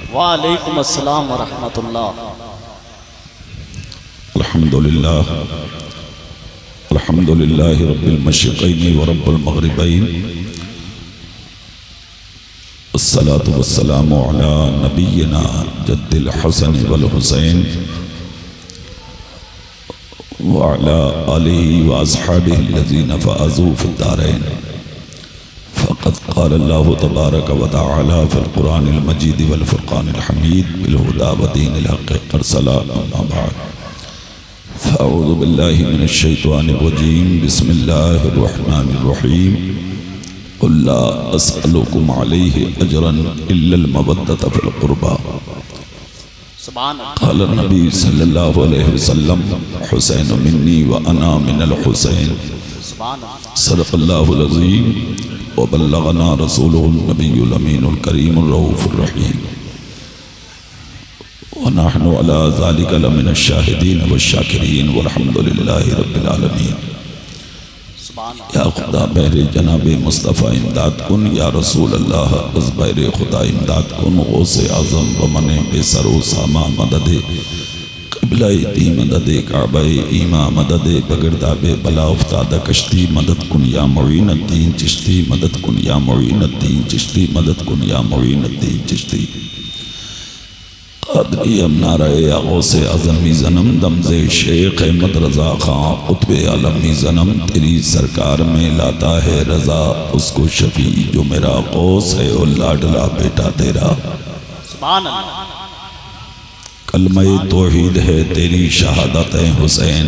वालेकुम अस्सलाम व रहमतुल्लाह। अल्हम्दुलिल्लाह अल्हम्दुलिल्लाहि रब्बिल मशरिक़ैनि व रब्बिल मग़रिबैन। अस्सलातु वस्सलामु अला नबिय्यिना जद्दिल हसन वल हुसैन व अला आलिहि व अस्हाबिहि अल्लज़ीना फ़ाज़ू फ़िद्दारैन। फ़क़द क़ाल अल्लाहु तबारक व तआला फ़िल क़ुरानिल मजीद वल फ़ुरक़ानिल हमीद बिल हुदा व दीनिल हक़्क़ अरसला अम्मा बअद। फ़अऊज़ु बिल्लाहि मिनश शैतानिर रजीम। बिस्मिल्लाहिर रहमानिर रहीम। क़ुल ला अस्अलुकुम अलैहि अजरन इल्लल मवद्दत फ़िल क़ुरबा। क़ाल नबी सल्लल्लाहु अलैहि वसल्लम हुसैन मिन्नी व अना मिनल हुसैन। सदक़ल्लाहुल अज़ीम व बल्लगना रसूलुहुन नबियुल अमीनुल करीमुर रऊफ़ुर रहीम। व नहनु अला ज़ालिका लमिनश शाहिदीन व शाकिरीन वल्हम्दुलिल्लाहि रब्बिल आलमीन। या खुदा बहरे जनाबे मुस्तफ़ा इमदाद कुन, या रसूल अल्लाह अज़ बहरे खुदा इमदाद कुन। गौसे आज़म वमने बेसरो सामा मददे क़िबला दी मदद काबा ईमा मदद बगरदाबे बला उफ्तादा कश्ती मदद कुन या मुईन अद्दीन चिश्ती मदद कुन या मुईन अद्दीन चिश्ती मदद कुन या मुईन अद्दीन चिश्ती। क़ादरी अमनाराए गौसे आज़मी ज़नम दमज़े शेख अहमद रज़ा ख़ां क़ुत्बे आलमी ज़नम। तेरी सरकार में लाता है रज़ा उसको शफ़ी जो मेरा गौस है और लाडला बेटा तेरा। कलमा तौहीद है तेरी शहादत है हुसैन।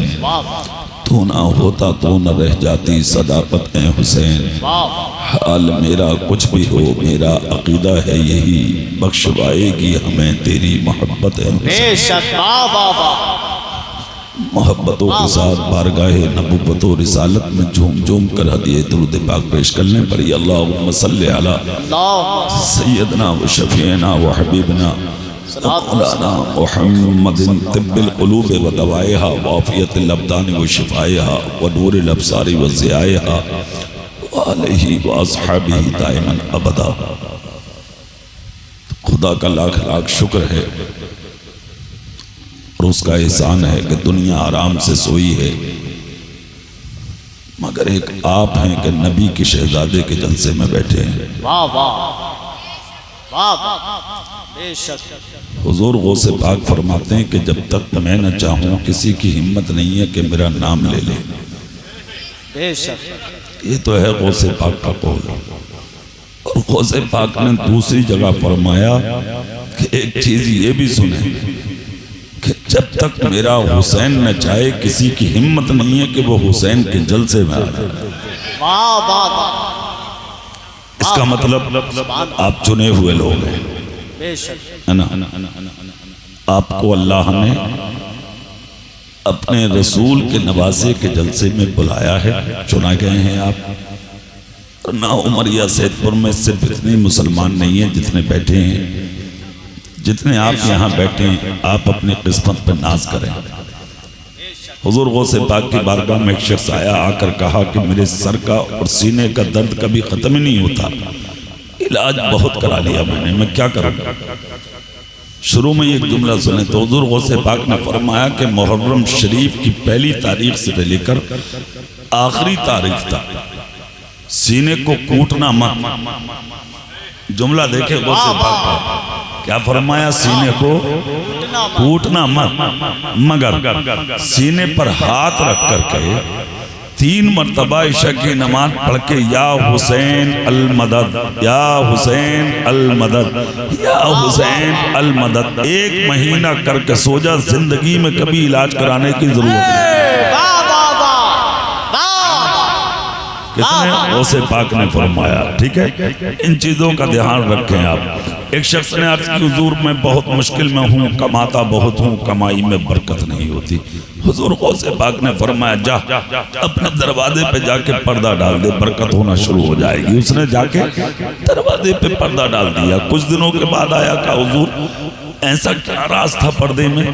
तू ना होता तो न रह जाती सदाकत है हुसैन। हाल मेरा कुछ भी हो मेरा अकीदा है यही, बख्शवाएगी हमें तेरी मोहब्बत है हुसैन। मोहब्बतों के साथ बारगाहे नबुव्वत और रिसालत में झूम झूम कर हदिये दुरूद पाक पेश करने पड़ी। अल्लाहुम्मा सल्लि अला सय्यदना व शफीना व हबीबना मौलाना मुहम्मदिन तिब्बिल क़ुलूब व दवाइहा व आफ़ियतिल अब्दान व शिफ़ाइहा व नूरिल अब्सारी व ज़ियाइहा व अलैहि व अस्हाबिही दाइमन अबदा। खुदा का लाख लाख शुक्र है और उसका एहसान है कि दुनिया आराम से सोई है, मगर एक आप हैं कि नबी के शहजादे के जलसे में बैठे हैं। वाह वाह हुजूर गौसे पाक फरमाते हैं कि जब तक मैं न चाहूं किसी की हिम्मत नहीं है कि मेरा नाम ले ले। ये तो है गौसे पाक का कौल। और गौसे पाक ने दूसरी जगह फरमाया कि एक चीज ये भी सुने कि जब तक मेरा हुसैन न चाहे किसी की हिम्मत नहीं है कि वो हुसैन के जलसे में आ जाए। इसका मतलब आप चुने हुए लोग हैं, है ना। आपको अल्लाह ने अपने रसूल के नवासे के जलसे में बुलाया है, चुना गए हैं आप। ना उमरिया सैदपुर में सिर्फ इतने मुसलमान नहीं हैं जितने बैठे हैं, जितने आप यहाँ बैठे हैं। आप अपनी किस्मत पर नाज करें। हुजूर गौसे पाक की बारगाह में एक शख्स आया, आकर कहा कि मेरे सर का और सीने का दर्द कभी ख़त्म ही नहीं होता, इलाज बहुत करा लिया मैंने, मैं क्या करूँ। शुरू में एक जुमला सुने तो हुजूर गौसे पाक ने फरमाया कि मुहर्रम शरीफ की पहली तारीख से लेकर आखिरी तारीख तक सीने को कूटना मत। जुमला देखे गौसे पाक का क्या फरमाया, सीने को कूटना मत, मगर सीने पर हाथ रख करके 3 मरतबा इशा की नमाज पढ़ के या हुसैन अल मदद, या हुसैन अल मदद, या हुसैन अल मदद 1 महीना करके सो जा, जिंदगी में कभी इलाज कराने की जरूरत नहीं। किसने? गौसे पाक ने फरमाया। ठीक है, इन चीजों का ध्यान रखें आप। एक शख्स ने अर्ज की, हुजूर मैं बहुत मुश्किल में हूँ, कमाता बहुत हूँ, कमाई में बरकत नहीं होती। हुजूर गौसे पाक ने फरमाया जा अपने दरवाजे पे जाके पर्दा डाल दे, बरकत होना शुरू हो जाएगी। उसने जाके दरवाजे पे पर्दा डाल दिया। कुछ दिनों के बाद आया, कहा हुजूर ऐसा क्या राज था पर्दे में,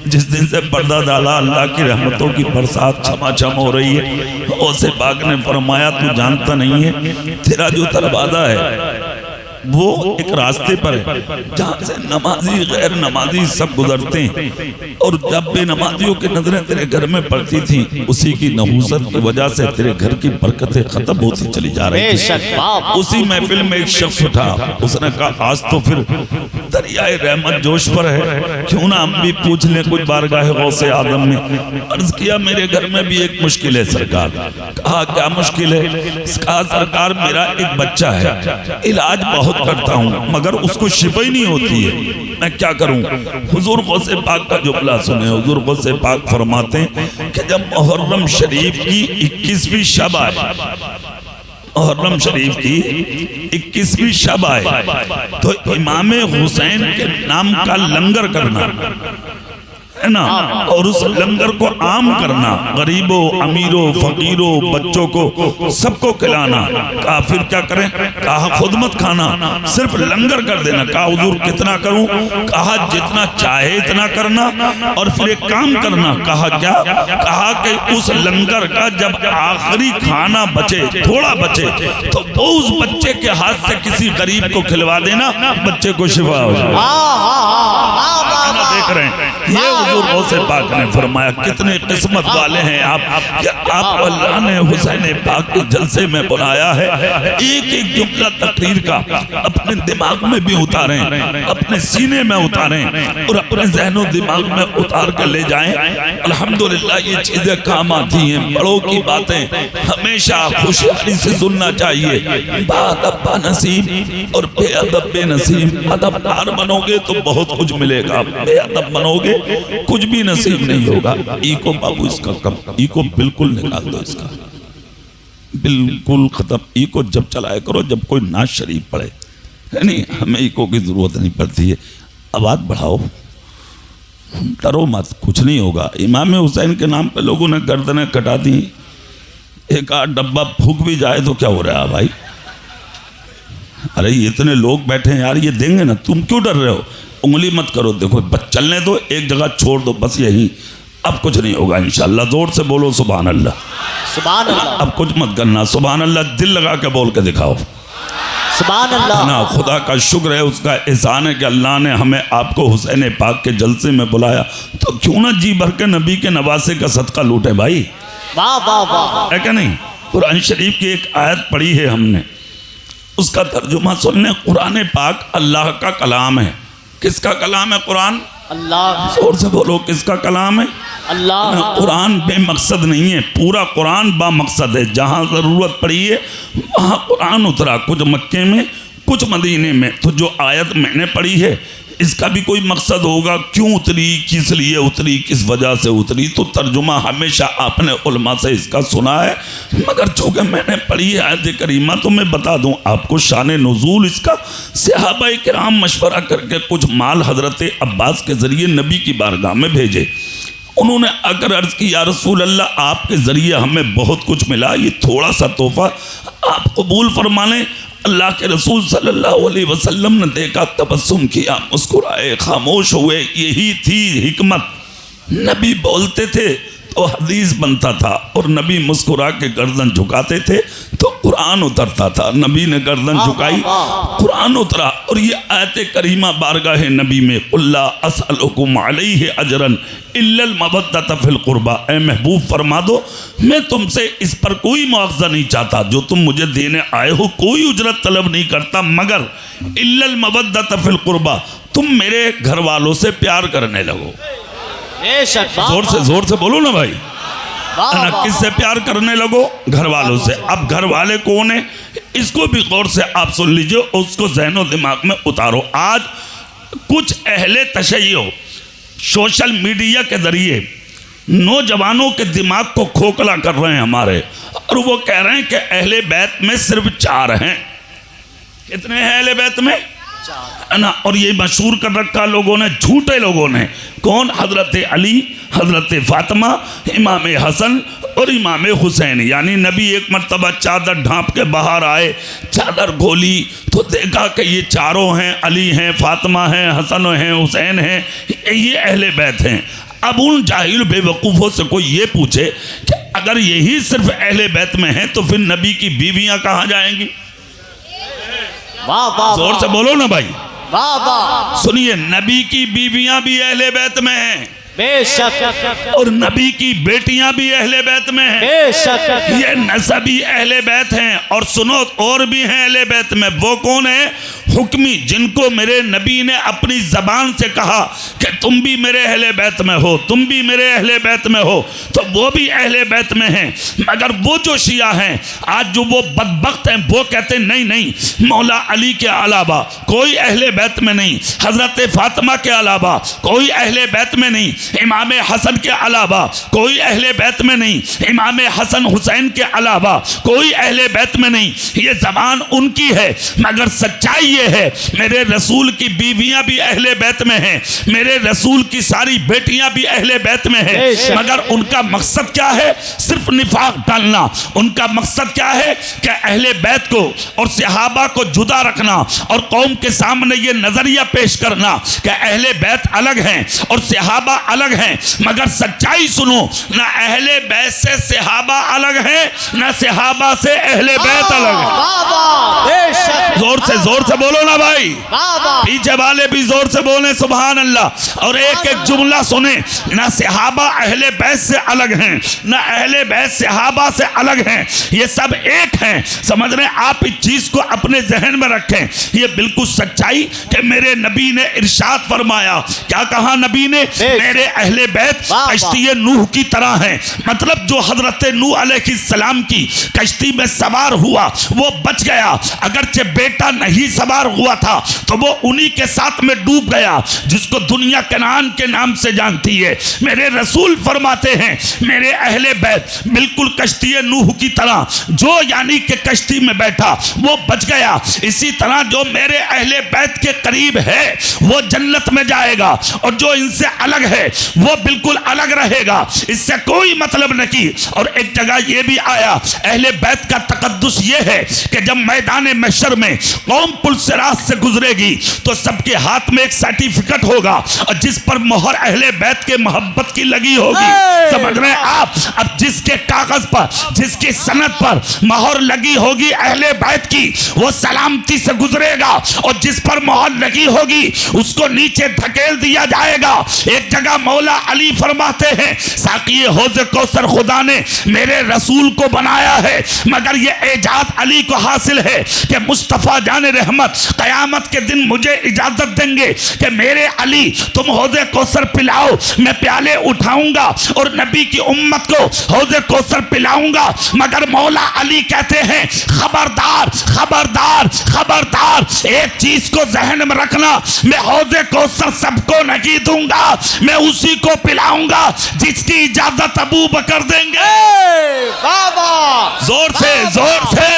जिस दिन से पर्दा डाला अल्लाह की रहमतों की बरसात छमाछम हो रही है। गौसे पाक ने फरमाया तू जानता नहीं है, तेरा जो दरवाजा है वो एक रास्ते पर है जहाँ से नमाजी गैर नमाजी सब गुजरते हैं, और जब बेनमाजियों की नजरें तेरे घर में पड़ती थी, उसी की नहूसत की वजह से तेरे घर की बरकतें खत्म होती चली जा रही थी। उसी महफिल में एक शख्स उठा, उसने कहा आज तो फिर दरियाए रहमत जोश पर है, क्यों ना हम भी पूछ लें कुछ बारगाह गौसे आदम में। अर्ज किया मेरे घर में भी एक मुश्किल है सरकार। कहा क्या मुश्किल है? कहा सरकार मेरा एक बच्चा है, इलाज बहुत करता हूँ मगर उसको शिफा ही नहीं होती है, मैं क्या करूँ? हुजूर गौसे पाक का जुमला सुने। हुजूर गौसे पाक फरमाते हैं कि जब मुहर्रम शरीफ की 21वीं शब आए, मुहर्रम शरीफ की 21वीं शब आए, तो इमाम हुसैन के नाम का लंगर करना है ना, और उस लंगर को आम करना, गरीबों अमीरों फकीरों बच्चों को सबको खिलाना। कहा फिर क्या करें? कहा खुद मत खाना, सिर्फ लंगर कर देना। कहा हुजूर कितना करूं? कहा जितना चाहे इतना करना, और फिर एक काम करना। कहा क्या? कहा कि उस लंगर का जब आखिरी खाना बचे, थोड़ा बचे, तो वो उस बच्चे के हाथ से किसी गरीब को खिलवा देना, बच्चे को शिफा हो जाए। देख रहे हैं ये हुजूर गौसे पाक ने फरमाया। कितने किस्मत वाले हैं आप कि आप अल्लाह ने हुसैन पाक के जलसे में बुलाया है। एक एक जुमला तकरीर का अपने दिमाग में भी उतारें, अपने सीने में उतारें, और अपने जहनो दिमाग में उतार कर ले जाएं। अल्हम्दुलिल्लाह ये चीजें काम आती हैं। बड़ों की बातें हमेशा खुशहाली से सुनना चाहिए। बाअदब नसीब और बेअदब बेनसीब। अदबदार बनोगे तो बहुत कुछ मिलेगा, बेअदब बनोगे कुछ भी नसीब नहीं होगा। इको बाबू इसका कम, इको बिल्कुल निकाल दो, इसका बिल्कुल खत्म। इको जब चलाया करो जब कोई नाज शरीफ पड़े, है नहीं, हमें इको की जरूरत नहीं पड़ती है। आवाज बढ़ाओ, डरो मत, कुछ नहीं होगा। इमाम हुसैन के नाम पे लोगों ने गर्दनें कटा दी, एक आध डब्बा फूक भी जाए तो क्या हो रहा है भाई? अरे इतने लोग बैठे हैं यार, ये देंगे ना, तुम क्यों डर रहे हो? उंगली मत करो, देखो बस चलने दो, एक जगह छोड़ दो, बस यही। अब कुछ नहीं होगा इंशाल्लाह। जोर से बोलो सुभान अल्लाह, सुभान अल्लाह। अब कुछ मत करना, सुभान अल्लाह दिल लगा के बोल के दिखाओ, सुभान अल्लाह ना। खुदा का शुक्र है, उसका एहसान है कि अल्लाह ने हमें आपको हुसैन पाक के जलसे में बुलाया, तो क्यों ना जी भर के नबी के नवासे का सदका लूटे भाई। वाह वाह वाह, है क्या नहीं? कुरान शरीफ की एक आयत पढ़ी है हमने, उसका तर्जुमा सुनने। कुरान पाक अल्लाह का कलाम है। किसका कलाम है कुरान? अल्लाह। जोर से बोलो, किसका कलाम है? अल्लाह। कुरान बेमकसद नहीं है, पूरा कुरान बामकसद है। जहाँ ज़रूरत पड़ी है वहाँ कुरान उतरा, कुछ मक्के में कुछ मदीने में। तो जो आयत मैंने पढ़ी है इसका भी कोई मकसद होगा, क्यों उतरी, किस लिए उतरी, किस वजह से उतरी। तो तर्जुमा हमेशा आपने उलमा से इसका सुना है, मगर चूँकि मैंने पढ़ी है आयत करीमा तो मैं बता दूं आपको शान नुज़ूल इसका। सहाबा किराम मशवरा करके कुछ माल हज़रत अब्बास के ज़रिए नबी की बारगाह में भेजे। उन्होंने अगर अर्ज़ की या रसूल अल्लाह आपके ज़रिए हमें बहुत कुछ मिला, ये थोड़ा सा तोहफ़ा आप कबूल फरमा लें। अल्लाह के रसूल सल्लल्लाहु अलैहि वसल्लम ने देखा, तबस्सुम किया, मुस्कुराए, खामोश हुए। यही थी हिकमत। नबी बोलते थे तो हदीस बनता था, और नबी मुस्कुरा के गर्दन झुकाते थे तो कुरान उतरता था। नबी ने गर्दन झुकाई, कुरान उतरा। और ये आयत करीमा बारगाह नबी में, कुल्ला असअलुकुम अलैहि अजरन इल्लल मवद्दत फिल कुर्बा। ए महबूब फरमा दो, मैं तुमसे इस पर कोई मुआवजा नहीं चाहता, जो तुम मुझे देने आए हो कोई उजरत तलब नहीं करता, मगर इल्लल मवद्दत फिल कुर्बा, तुम मेरे घर वालों से प्यार करने लगो। जोर से बोलो ना भाई, ना किससे प्यार करने लगो? घर वालों से। अब घर वाले कौन है इसको भी गौर से आप सुन लीजिए, उसको ज़हनो दिमाग में उतारो। आज कुछ अहले तशय्यो सोशल मीडिया के जरिए नौजवानों के दिमाग को खोखला कर रहे हैं हमारे, और वो कह रहे हैं कि अहले बैत में सिर्फ 4 हैं। कितने हैं अहले बैत में? है ना। और ये मशहूर कर रखा लोगों ने, झूठे लोगों ने। कौन? हजरत अली, हजरत फातिमा, इमाम हसन और इमाम हुसैन। यानी नबी एक मर्तबा चादर ढांप के बाहर आए, चादर खोली तो देखा कि ये चारों हैं, अली हैं, फातिमा हैं, हसन हैं, हुसैन हैं, ये अहले बैत हैं। अब उन जाहिल बेवकूफ़ों से कोई ये पूछे कि अगर यही सिर्फ अहले बैत में हैं तो फिर नबी की बीवियां कहाँ जाएंगी? वाह वाह जोर से बोलो ना भाई। वाह वाह। सुनिए, नबी की बीवियां भी अहले बैत में हैं बेशक और नबी की बेटियां भी अहले बैत में हैं। बेशक ये नसबी अहले बैत हैं। और सुनो, और भी हैं अहले बैत में। वो कौन है? हुक्मी, जिनको मेरे नबी ने अपनी जबान से कहा कि तुम भी मेरे अहले बैत में हो, तुम भी मेरे अहले बैत में हो, तो वो भी अहले बैत में हैं। मगर वो जो शिया हैं आज, जो वो बदबख्त हैं, वो कहते हैं नहीं नहीं, मौला अली के अलावा कोई अहले बैत में नहीं, हजरत फातिमा के अलावा कोई अहले बैत में नहीं, इमाम हसन के अलावा कोई अहले बैत में नहीं, इमाम हसन हुसैन के अलावा कोई अहले बैत में नहीं। ये जबान उनकी है, मगर सच्चाई ये है मेरे रसूल की बीवियां भी अहले बैत में हैं, मेरे रसूल की सारी बेटियां भी अहले बैत में हैं। मगर उनका मकसद क्या है? सिर्फ निफाक डालना। उनका मकसद क्या है? कि अहले बैत को और सहाबा को जुदा रखना और कौम के सामने ये नजरिया पेश करना कि अहले बैत अलग हैं और सहाबा अलग हैं। मगर सच्चाई सुनो, ना अहले बैत से सहाबा अलग हैं, ना सहाबा से अहले बैत अलग हैं। जोर से बोलो ना भाई। पीछे वाले भी जोर से बोले सुभान अल्लाह। और एक एक जुमला सुने, ना सहाबा अहले बैत से अलग हैं, ना अहले बैत सहाबा से अलग हैं, ये सब एक हैं। समझ रहे? आप इस चीज को अपने जहन में रखें। ये बिल्कुल सच्चाई कि मेरे नबी ने इरशाद फरमाया। क्या कहा नबी ने? मेरे अहले बैत कश्ती नूह की तरह हैं। मतलब जो हजरत नूह अलैहिस्सलाम की कश्ती में सवार हुआ वो बच गया, अगरचे बेटा नहीं सवार हुआ था तो वो उन्हीं के साथ में डूब गया, जिसको दुनिया कनान के नाम से जानती है। मेरे रसूल फरमाते हैं मेरे अहले बैत बिल्कुल कश्ती नूह की तरह, जो यानी कि कश्ती में बैठा वो बच गया, इसी तरह जो मेरे अहले बैत के करीब है वो जन्नत में जाएगा और जो इनसे अलग है वो बिल्कुल अलग रहेगा। इससे कोई मतलब नहीं। और एक जगह ये भी आया, अहले बैत का तकद्दुस ये है कि जब मैदान महशर में कौम पुल सिरात से गुजरेगी तो सबके हाथ में एक सर्टिफिकेट होगा और जिस पर मोहर अहले बैत के मोहब्बत की लगी होगी। समझ रहे हैं आप? अब जिसके कागज पर, जिसकी सनद पर मोहर लगी होगी अहले बैत की, वो सलामती से गुजरेगा और जिस पर मोहर लगी होगी उसको नीचे धकेल दिया जाएगा। एक जगह मौला अली फरमाते हैं साकी हौज़ कौसर खुदा ने मेरे रसूल को बनाया है, मगर ये एजाज अली को हासिल है कि मुस्तफ़ा जान रहमत कयामत के दिन मुझे इजाजत देंगे कि मेरे अली तुम हौज़े कौसर पिलाओ, मैं प्याले उठाऊंगा और नबी की उम्मत को हौज़े कौसर पिलाऊंगा। मगर मौला अली कहते हैं खबरदार खबरदार खबरदार, एक चीज को जहन में रखना, मैं हौज़े कौसर सबको नहीं दूंगा, मैं उसी को पिलाऊंगा जिसकी इजाजत अबू बकर देंगे। जोर से जोर से।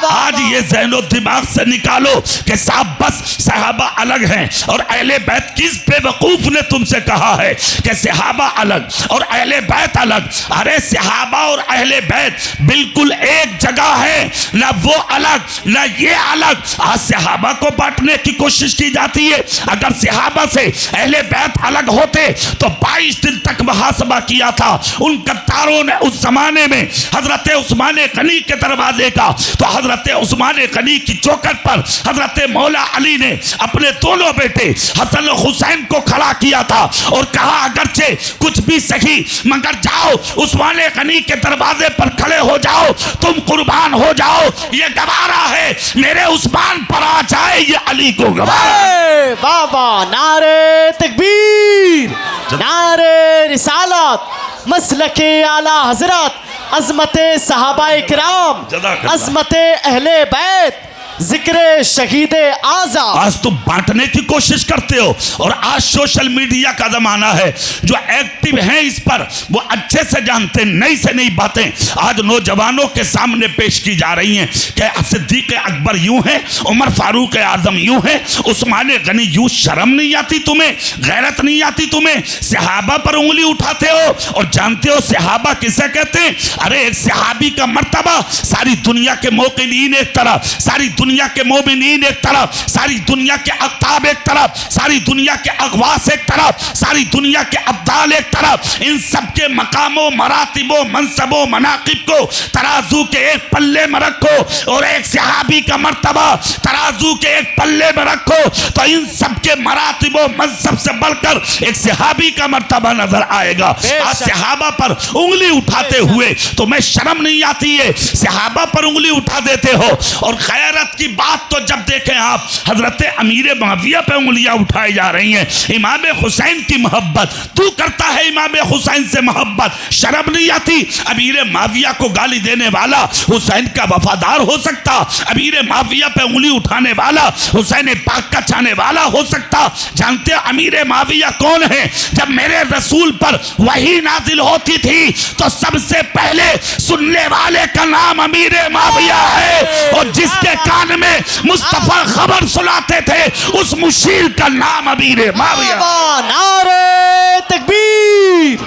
आज ये ज़हनो दिमाग से निकालो कि साहब बस सहाबा अलग हैं और अहले बैत। किस बेवकूफ ने तुमसे कहा है कि सहाबा अलग और अहले बैत अलग? अरे सहाबा और अहले बैत बिल्कुल एक जगह है, ना वो अलग ना ये अलग। आज सहाबा को बांटने की कोशिश की जाती है। अगर सहाबा से अहले बैत अलग होते तो 22 दिन तक मुहासबा किया था उन गद्दारों ने उस जमाने में हजरत उस्मान गनी के दरवाजे का। तो हजरत उस्मान गनी की चौखट पर हजरत मौला अली ने अपने दोनों बेटे हसन हुसैन को खड़ा किया था और कहा अगरचे कुछ भी सही मगर जाओ उस्मान गनी के दरवाजे पर खड़े हो जाओ, तुम कुर्बान हो जाओ। ये गवारा है मेरे उस्मान पर आ जाए, ये अली को गवारा। बाबा नारे तकबीर, नारे रिसालत, मसलके आला हजरत, अज़मते सहाबाए किराम, अज़मते अहले बैत, जिक्र शहीद आज़ा। आज तुम बांटने की कोशिश करते हो और आज सोशल मीडिया का जमाना है। जो एक्टिव हैं इस पर वो अच्छे से जानते हैं, नई से नई बातें आज नौजवानों के सामने पेश की जा रही हैं कि सिद्दीक अकबर यूं है, उमर फारूक आजम यूं है, उस्मान गनी यूं। शर्म नहीं आती तुम्हें? गैरत नहीं आती तुम्हें? सहाबा पर उंगली उठाते हो और जानते हो सहाबा किसे कहते हैं? अरे एक सहाबी का मर्तबा सारी दुनिया के मौक़िनीन एक तरफ, सारी दुनिया के मोमिनीन एक तरफ, सारी दुनिया के अख्ताब एक तरफ, सारी दुनिया के अगवास एक तरफ, सारी दुनिया के अब्दाल एक तरफ, इन सब के मकामों, मरातिबों, मनसबों, मनाकिब को तराजू के एक पल्ले में रखो और एक सहाबी का मर्तबा तराजू के एक पल्ले में रखो तो इन सब के मरातिबों, मनसब से बढ़कर एक सहाबी का मर्तबा नजर आएगा। आज सहाबा पर उंगली उठाते हुए तुम्हें शर्म नहीं आती है? सहाबा पर उंगली उठा देते हो। और खैरत की बात तो जब देखें आप, हजरत अमीर मुआविया पे उंगलियां उठाई जा रही हैं। इमाम हुसैन की मोहब्बत, तू करता है इमाम हुसैन से मोहब्बत, शर्म नहीं आती? अमीर मुआविया को गाली देने वाला हुसैन का वफादार हो सकता? अमीर मुआविया पे उंगली उठाने वाला हुसैन पाक का चाहने वाला हो सकता? जानते हो अमीर मुआविया कौन है? जब मेरे रसूल पर वही नाजिल होती थी तो सबसे पहले सुनने वाले का नाम अमीर मुआविया है, और जिसके कान में मुस्तफा खबर सुनाते थे उस मुशीर का नाम अमीर मुआविया। नारे तकबीर,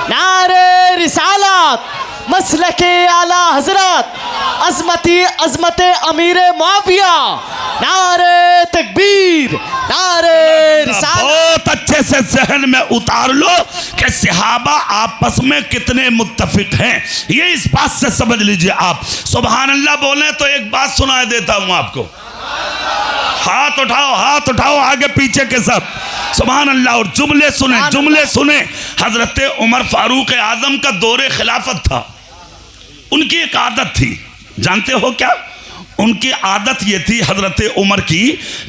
नारे रिसालत, मसलके आला हजरत, अजमत अमीर मुआविया, नारे तकबीर, नारे रिसालत। बहुत अच्छे से जहन में उतार लो कि सहाबा आपस में कितने मुत्तफिक हैं, ये इस बात से समझ लीजिए आप। सुभान अल्लाह बोले तो एक बात सुनाई देता हूं आपको। हाथ उठाओ, हाथ उठाओ आगे पीछे के सब, सुभान अल्लाह। और जुमले सुने, जुमले सुने। हजरत उमर फारूक आजम का दौरे खिलाफत था, उनकी एक आदत थी, जानते हो क्या? उनकी आदत ये थी हजरत उमर की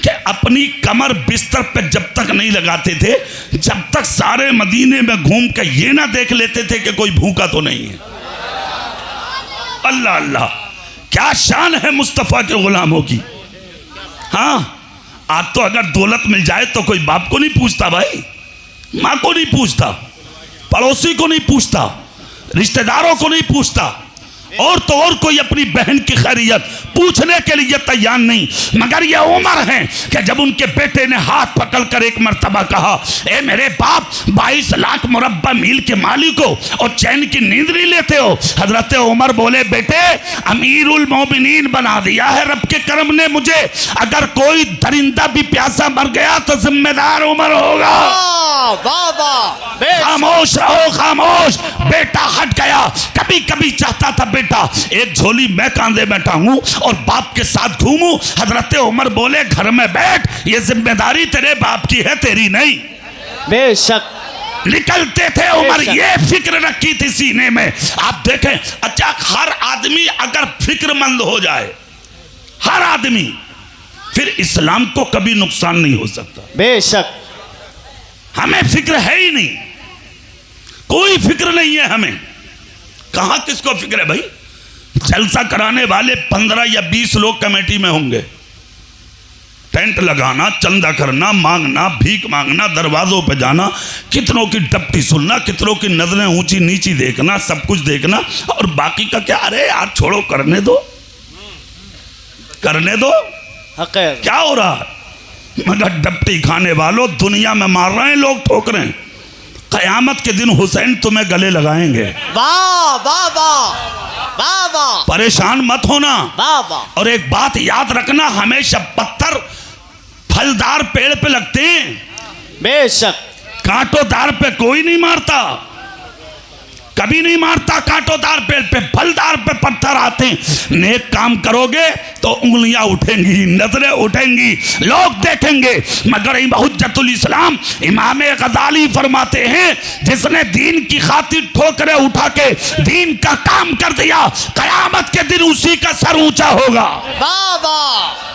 कि अपनी कमर बिस्तर पे जब तक नहीं लगाते थे जब तक सारे मदीने में घूम के ये ना देख लेते थे कि कोई भूखा तो नहीं है। अल्लाह अल्लाह, क्या शान है मुस्तफ़ा के गुलामों की। हाँ, आज तो अगर दौलत मिल जाए तो कोई बाप को नहीं पूछता भाई, माँ को नहीं पूछता, पड़ोसी को नहीं पूछता, रिश्तेदारों को नहीं पूछता, और तो और कोई अपनी बहन की खैरियत पूछने के लिए तैयार नहीं। मगर ये उमर हैं कि जब उनके बेटे ने हाथ पकड़कर एक मर्तबा कहा, ए मेरे बाप, 22 लाख मुरब्बा मील के मालिक हो और चैन की नींद नहीं लेते हो? हजरत उमर बोले, बेटे अमीरुल मोमिनीन बना दिया है रब के करम ने मुझे, अगर कोई दरिंदा भी प्यासा मर गया तो जिम्मेदार उमर होगा। खामोश रहो, खामोश। बेटा हट गया। कभी कभी चाहता था बेटा एक झोली मैं कांधे बैठा हूं और बाप के साथ घूमूं। हजरत उमर बोले, घर में बैठ, ये जिम्मेदारी तेरे बाप की है, तेरी नहीं। बेशक निकलते थे उमर, ये फिक्र रखी थी सीने में। आप देखें, अच्छा हर आदमी अगर फिक्रमंद हो जाए, हर आदमी, फिर इस्लाम को कभी नुकसान नहीं हो सकता। बेशक हमें फिक्र है ही नहीं, कोई फिक्र नहीं है हमें। कहां किसको फिक्र है भाई? जलसा कराने वाले 15 या 20 लोग कमेटी में होंगे। टेंट लगाना, चंदा करना, मांगना, भीख मांगना, दरवाजों पे जाना, कितनों की डपटी सुनना, कितनों की नजरें ऊंची नीची देखना, सब कुछ देखना, और बाकी का क्या? अरे यार छोड़ो, करने दो, करने दो, क्या हो रहा है? मगर डपटी खाने वालों, दुनिया में मार रहे हैं लोग, ठोक रहे हैं। कयामत के दिन हुसैन तुम्हें गले लगाएंगे। वाह वाह वाह वाह वाह, परेशान मत होना। वाह वाह। और एक बात याद रखना, हमेशा पत्थर फलदार पेड़ पे लगते हैं, बेशक कांटोदार पे कोई नहीं मारता, कभी नहीं मारता। कांटोदार पेड़ पे, फलदार पे पत्थर आते हैं। नेक काम करोगे तो उंगलियां उठेंगी, नजरें उठेंगी, लोग देखेंगे। मगर हुज्जतुल इस्लाम इमाम गजाली फरमाते हैं, जिसने दीन की खातिर ठोकरें उठा के दीन का काम कर दिया, कयामत के दिन उसी का सर ऊंचा होगा। वाह वाह,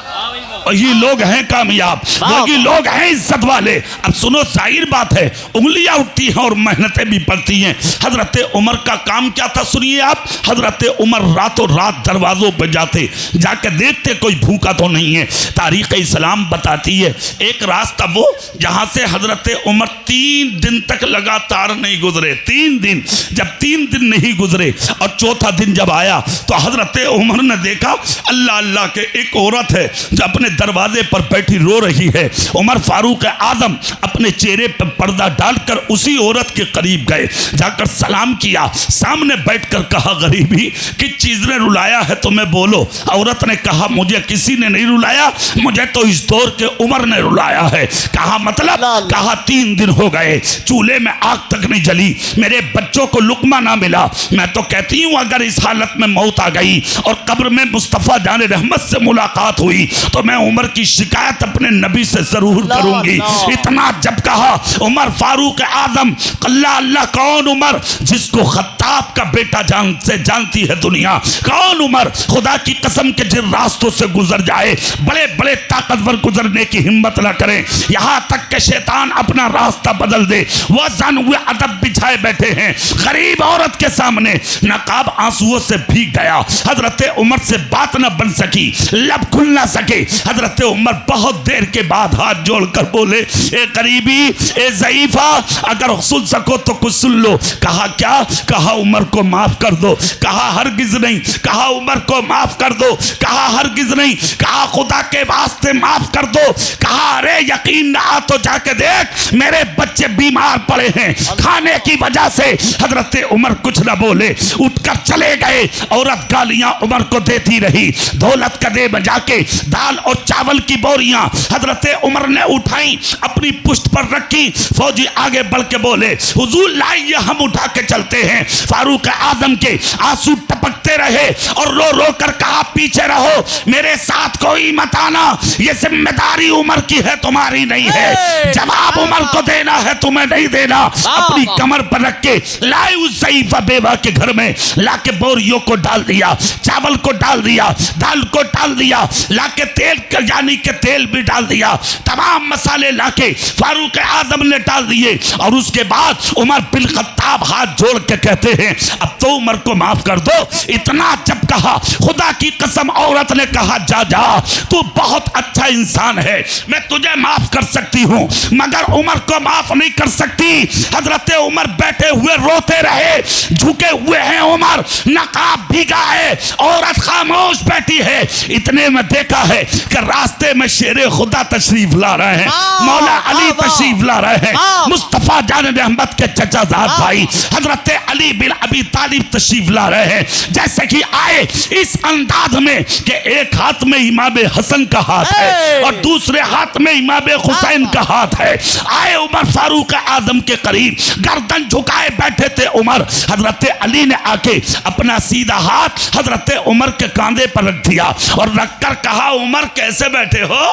वही लोग हैं कामयाब, वही लोग हैं इज्जत वाले। अब सुनो, जाहिर बात है उंगलियां उठती हैं और मेहनतें भी पड़ती हैं। हजरत उमर का काम क्या था सुनिए आप। हजरत उमर रातों रात दरवाजों पर जाते, जाके देखते कोई भूखा तो नहीं है। तारीख इस्लाम बताती है एक रास्ता वो जहां से हजरत उमर 3 दिन तक लगातार नहीं गुजरे। 3 दिन, जब 3 दिन नहीं गुजरे और चौथा दिन जब आया तो हजरत उमर ने देखा, अल्लाह अल्लाह के एक औरत है जो अपने दरवाजे पर बैठी रो रही है। उमर फारूक आजम अपने चेहरे पर पर्दा डालकर उसी औरत के करीब गए, जाकर सलाम किया, सामने बैठकर कहा, गरीबी किस चीज ने रुलाया है तुम्हें, बोलो। औरत ने कहा, मुझे किसी ने नहीं रुलाया, मुझे तो इस दौर के उमर ने रुलाया है। कहा मतलब? कहा 3 दिन हो गए चूल्हे में आग तक नहीं जली, मेरे बच्चों को लुकमा ना मिला। मैं तो कहती हूँ अगर इस हालत में मौत आ गई और कब्र में मुस्तफ़ा जाने रहमत से मुलाकात हुई तो मैं उमर की शिकायत अपने नबी से जरूर करूंगी। इतना जब कहा उमर फारूक आजम, अल्लाह अल्लाह, कौन उमर जिसको खत्ताब का बेटा जानती है दुनिया, कौन उमर खुदा की कसम के जिन रास्तों से गुजर जाए बड़े बड़े ताकतवर गुजरने की हिम्मत ना करें, यहाँ तक के शैतान अपना रास्ता बदल दे। वह जान हुए अदब बिछाए बैठे हैं, गरीब औरत के सामने नकाब आंसुओं से भीग गया। हजरत उमर से बात न बन सकी, लब खुल ना सके। हजरत उमर बहुत देर के बाद हाथ जोड़कर बोले, ए गरीबी, ए ज़ईफा, अगर सुन सको तो कुछ सुन लो। कहा क्या? कहा उमर को माफ कर दो। कहा हरगिज नहीं। कहा उमर को माफ कर दो। कहा हरगिज नहीं। कहा खुदा के वास्ते माफ कर दो। कहा अरे यकीन ना आ तो जाके देख, मेरे बच्चे बीमार पड़े हैं खाने की वजह से। हजरत उमर कुछ न बोले, उठकर चले गए। औरत गालियां उमर को देती रही। दौलत कदे में जाके दाल और चावल की बोरियां हजरत उमर ने उठाई, अपनी पुष्ट पर रखी। फौजी आगे बढ़ के बोले, हुजूर लाइए हम उठा के चलते हैं। फारूक आजम के आंसू टपकते रहे और रो रो कर कहा, पीछे रहो, मेरे साथ कोई मत आना, ये जिम्मेदारी उमर की है, तुम्हारी नहीं है। जवाब उमर को देना है, तुम्हें नहीं देना। अपनी कमर पर रख के लाई उस ज़ईफा बेवा के घर में, लाके बोरियों को डाल दिया, चावल को डाल दिया, दाल को डाल दिया, लाके तेल यानी के तेल भी डाल दिया, तमाम मसाले लाके फारूक आजम ने डाल दिए। और उसके बाद उमर बिन खत्ताब हाथ जोड़ के कहते हैं, अब तो उमर को माफ कर दो। इतना जब कहा, खुदा की कसम औरत ने कहा, जा जा, तू बहुत अच्छा इंसान है, मैं तुझे माफ कर सकती हूँ, मगर उमर को माफ नहीं कर सकती। हजरत उमर बैठे हुए रोते रहे, झुके हुए हैं उमर, नकाब भीगा है, औरत खामोश बैठी है। इतने में देखा है कि रास्ते में शेरे खुदा तशरीफ ला रहे हैं, मौला अली तशरीफ ला रहे हैं, मुस्तफा जान रहमत के चचाजाद भाई हजरत अली बिन अबी तालिब तशरीफ ला रहे हैं। जैसे कि आए इस अंदाज में कि एक हाथ में इमाम हसन का हाथ है और दूसरे हाथ में इमाम हुसैन का हाथ है। आए उमर फारूक आजम के करीब, गर्दन झुकाए बैठे थे उमर। हजरत अली ने आके अपना सीधा हाथ हजरत उमर के कांधे पर रख दिया और रखकर कहा, उमर कैसे बैठे हो?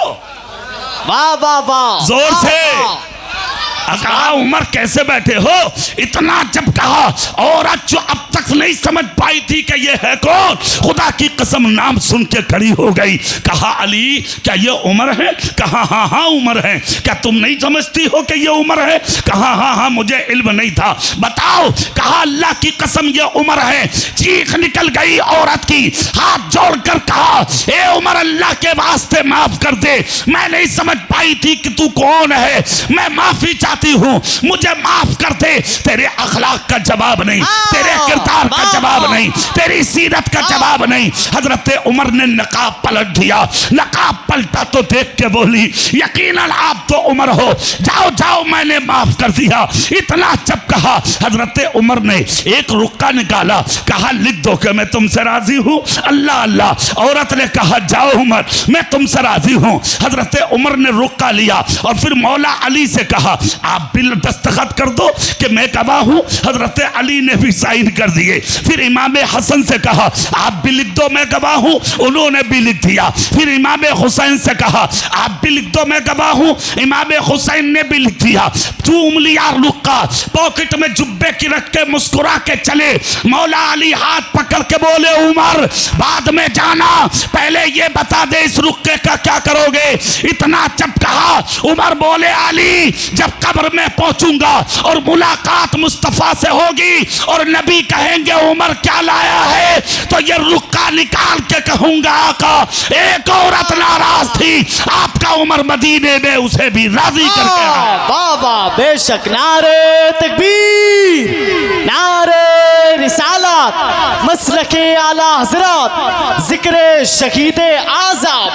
वाह वाह वाह, जोर से कहा, उमर कैसे बैठे हो? इतना जब कहा, औरत जो अब तक नहीं समझ पाई थी कि ये है कौन, खुदा की कसम नाम सुन के खड़ी हो गई। कहा, अली क्या ये उमर है? कहा हाँ हाँ उमर है। क्या तुम नहीं समझती हो कि ये उमर है? कहा हाँ हाँ मुझे इल्म नहीं था, बताओ। कहा अल्लाह की कसम ये उमर है। चीख निकल गई औरत की, हाथ जोड़कर कहा, ए उमर अल्लाह के वास्ते माफ कर दे, मैं नहीं समझ पाई थी कि तू कौन है, मैं माफी चाहती हूँ, मुझे माफ कर दे। तेरे अखलाक का जवाब नहीं, तेरे किरदार का जवाब नहीं, तेरी सीरत का जवाब नहीं। हजरत उमर ने नकाब पलट दिया। नकाब पलटा तो देख के बोली, यकीनन आप तो उमर हो, जाओ जाओ मैंने माफ कर दिया। इतना जब कहा, हजरत उमर ने एक रुक्का निकाला, कहा लिख दो कि मैं तुमसे राजी हूँ। अल्लाह अल्लाह। औरत ने कहा, जाओ उमर मैं तुमसे राजी हूँ। हजरत उमर ने रुक्का लिया और फिर मौला अली से कहा, आप बिल दस्तखत कर दो कि मैं गवाह हूं। हजरत अली ने भी साइन कर दिए। फिर इमाम हसन से कहा, आप भी लिख दो मैं गवाह हूं, उन्होंने भी लिख दिया। फिर इमाम हुसैन से कहा, आप भी लिख दो मैं गवाह हूं, इमाम हुसैन ने भी लिख दिया। तू उंगलियां रुक्का पॉकेट में जुब्बे की रख के मुस्कुरा के चले। मौला अली हाथ पकड़ के बोले, उमर बाद में जाना, पहले ये बता दे इस रुक्के का क्या करोगे। इतना जब कहा, उमर बोले, अली जब कब्र में पहुंचूंगा और मुलाकात मुस्तफा से होगी और नबी कहेंगे उमर क्या लाया है, तो ये रुक्का निकाल के कहूंगा, आका एक औरत नाराज थी, आपका उमर मदीने में उसे भी राजी करके आया। वाह वाह, बेशक। नारे तकबीर, नारे रिसालत मसलके आला हजरत जिक्र शहीद आज़म।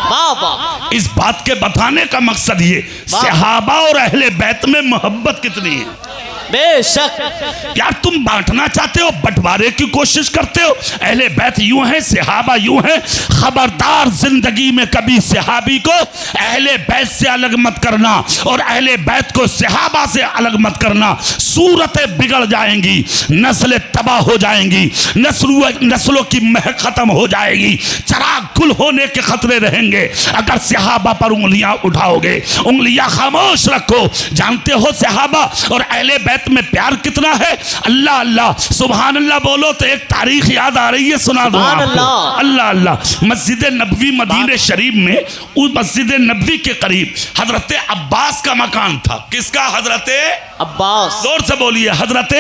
बाबा इस बात के बताने का मकसद ये सहाबा और अहले बैत में मोहब्बत कितनी है। बेशक यार तुम बांटना चाहते हो, बंटवारे की कोशिश करते हो। अहले बैत यूं है, सहाबा यूं है। खबरदार जिंदगी में कभी सहाबी को अहले बैत से अलग मत करना और अहले बैत को सहाबा से अलग मत करना। सूरतें बिगड़ जाएंगी, नस्लें तबाह हो जाएंगी, नस्लों की महक खत्म हो जाएगी, चराग गुल होने के खतरे रहेंगे अगर सहाबा पर उंगलियां उठाओगे। उंगलियां खामोश रखो। जानते हो सहाबा और अहले बैत में प्यार कितना है। अल्लाह अल्लाह सुभान अल्लाह बोलो तो एक तारीख याद आ रही है, सुना दो आपको। अल्लाह अल्लाह। मस्जिद नबवी मदीने शरीफ में, उस मस्जिद नबवी के करीब हजरत अब्बास का मकान था। किसका? हजरत अब्बास। जोर से बोलिए, हजरत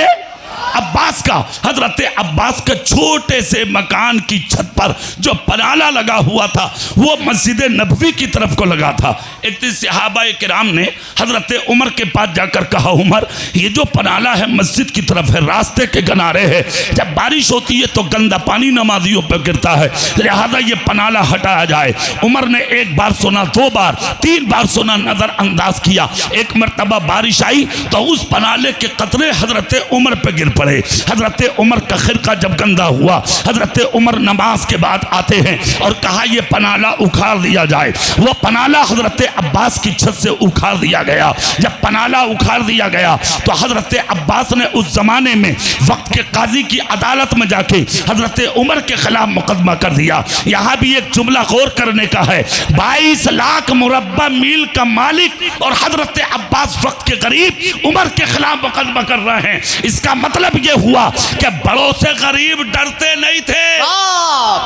अब्बास का। हजरत अब्बास के छोटे से मकान की छत पर जो पनाला लगा हुआ था वो मस्जिद नबवी की तरफ को लगा था। एक दिन सहाबा किराम ने हजरत उमर के पास जाकर कहा, उमर ये जो पनाला है मस्जिद की तरफ है, रास्ते के किनारे है, जब बारिश होती है तो गंदा पानी नमाजियों पर गिरता है, लिहाजा ये पनाला हटाया जाए। उमर ने एक बार सुना, 2 बार, 3 बार सुना, नजरअंदाज किया। एक मरतबा बारिश आई तो उस पनाले के कतरे हजरत उमर पर गिर पड़े। हजरत उमर का खिरका जब गंदा हुआ, हजरत उमर नमाज के बाद आते हैं और कहा यह पनाला उखाड़ दिया जाए। वो पनाला हजरत अब्बास की छत से उखाड़ दिया गया। जब पनाला उखाड़ दिया गया तो हजरत अब्बास ने उस जमाने में वक्त के काजी की अदालत में जाके हजरत उमर के खिलाफ मुकदमा कर दिया। यहाँ भी एक जुमला गौर करने का है, 22 लाख मुरब्बा मील का मालिक और हजरत अब्बास वक्त के गरीब उमर के खिलाफ मुकदमा कर रहे हैं। इसका मतलब ये हुआ कि बड़ों से गरीब डरते नहीं थे।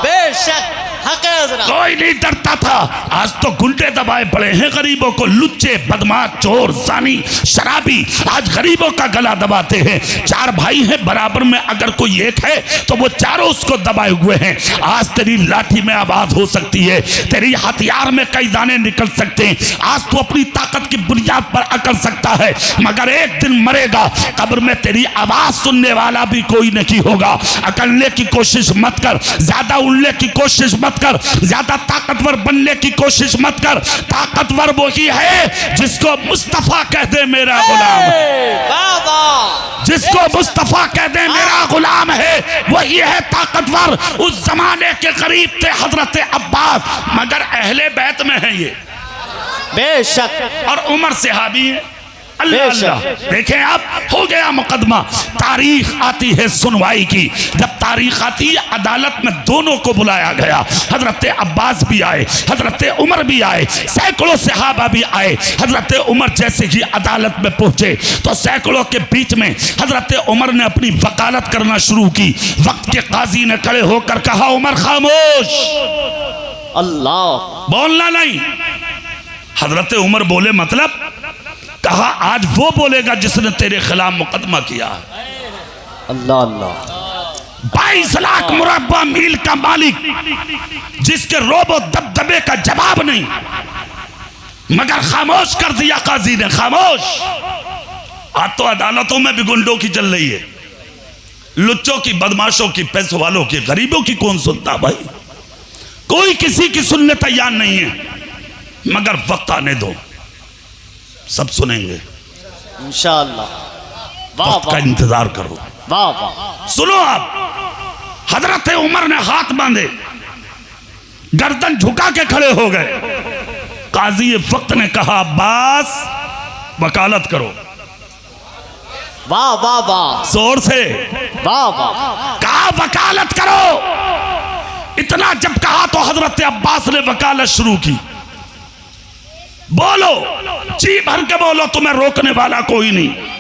बेशक कोई नहीं डरता था। आज तो गुंडे दबाए पड़े हैं गरीबों को, लुच्चे, बदमाश, चोर, जानी, शराबी आज गरीबों का गला दबाते हैं। 4 भाई हैं बराबर में, अगर कोई एक है तो वो चारों उसको दबाए हुए हैं। आज तेरी लाठी में आवाज हो सकती है, तेरी हथियार में कई दाने निकल सकते हैं, आज तू अपनी ताकत की बुनियाद पर अकड़ सकता है, मगर एक दिन मरेगा, कब्र में तेरी आवाज सुनने वाला भी कोई नहीं होगा। अकड़ने की कोशिश मत कर, ज्यादा उड़ने की कोशिश मत कर, ज्यादा ताकतवर बनने की कोशिश मत कर। ताकतवर वही है जिसको मुस्तफा कह दे मेरा गुलाम, जिसको मुस्तफा कह दे मेरा गुलाम है, वही है ताकतवर। उस जमाने के करीब थे हजरत अब्बास, मगर अहले बैत में है ये। बेशक। और उमर सहाबी है। अल्लाह अल्लाह। देखें आप, हो गया मुकदमा, तारीख आती है सुनवाई की। जब तारीख आती है अदालत में दोनों को बुलाया गया। हजरत अब्बास भी आए, हजरत उमर भी आए, सैकड़ों सहाबा भी आए। हजरत उमर जैसे ही अदालत में पहुंचे तो सैकड़ों के बीच में हजरत उमर ने अपनी वकालत करना शुरू की। वक्त के काजी ने खड़े होकर कहा, उमर खामोश, अल्लाह, बोलना नहीं। हजरत उमर बोले, मतलब? कहा आज वो बोलेगा जिसने तेरे खिलाफ मुकदमा किया। अल्लाह अल्लाह। 22 लाख मुरब्बा मील का मालिक, जिसके रोबो दबदबे का जवाब नहीं, मगर खामोश कर दिया काजी ने, खामोश। आज तो अदालतों में भी गुंडों की चल रही है, लुच्चों की, बदमाशों की, पैसों वालों की, गरीबों की कौन सुनता भाई? कोई किसी की सुनने तैयार नहीं है, मगर वक्त आने दो, सब सुनेंगे इंशाअल्लाह। वक्त का इंतजार करो। वाह वाह। सुनो आप, हजरत उमर ने हाथ बांधे, गर्दन झुका के खड़े हो गए। काजी वक्त ने कहा, अब्बास वकालत करो। वाह वाह वाह, जोर से वाह वाह। कहा वकालत करो। इतना जब कहा तो हजरत अब्बास ने वकालत शुरू की। बोलो, जी भर के बोलो, तुम्हें रोकने वाला कोई नहीं।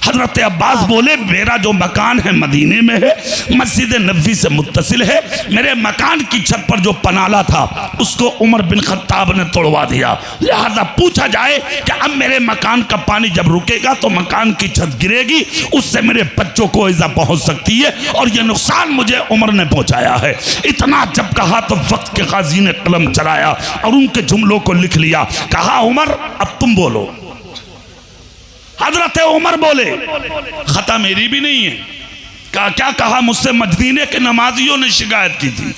हजरत अब्बास बोले, मेरा जो मकान है मदीने में है, मस्जिद नबवी से मुत्तसिल है। मेरे मकान की छत पर जो पनाला था उसको उमर बिन खत्ताब ने तोड़वा दिया। लिहाजा पूछा जाए कि अब मेरे मकान का पानी जब रुकेगा तो मकान की छत गिरेगी, उससे मेरे बच्चों को इजा पहुंच सकती है, और ये नुकसान मुझे उमर ने पहुंचाया है। इतना जब कहा तो वक्त के काजी ने कलम चलाया और उनके जुमलों को लिख लिया। कहा, उमर अब तुम बोलो। हजरत उमर बोले, खता मेरी भी नहीं है, क्या कहा मुझसे मदीने के नमाजियों ने शिकायत की थी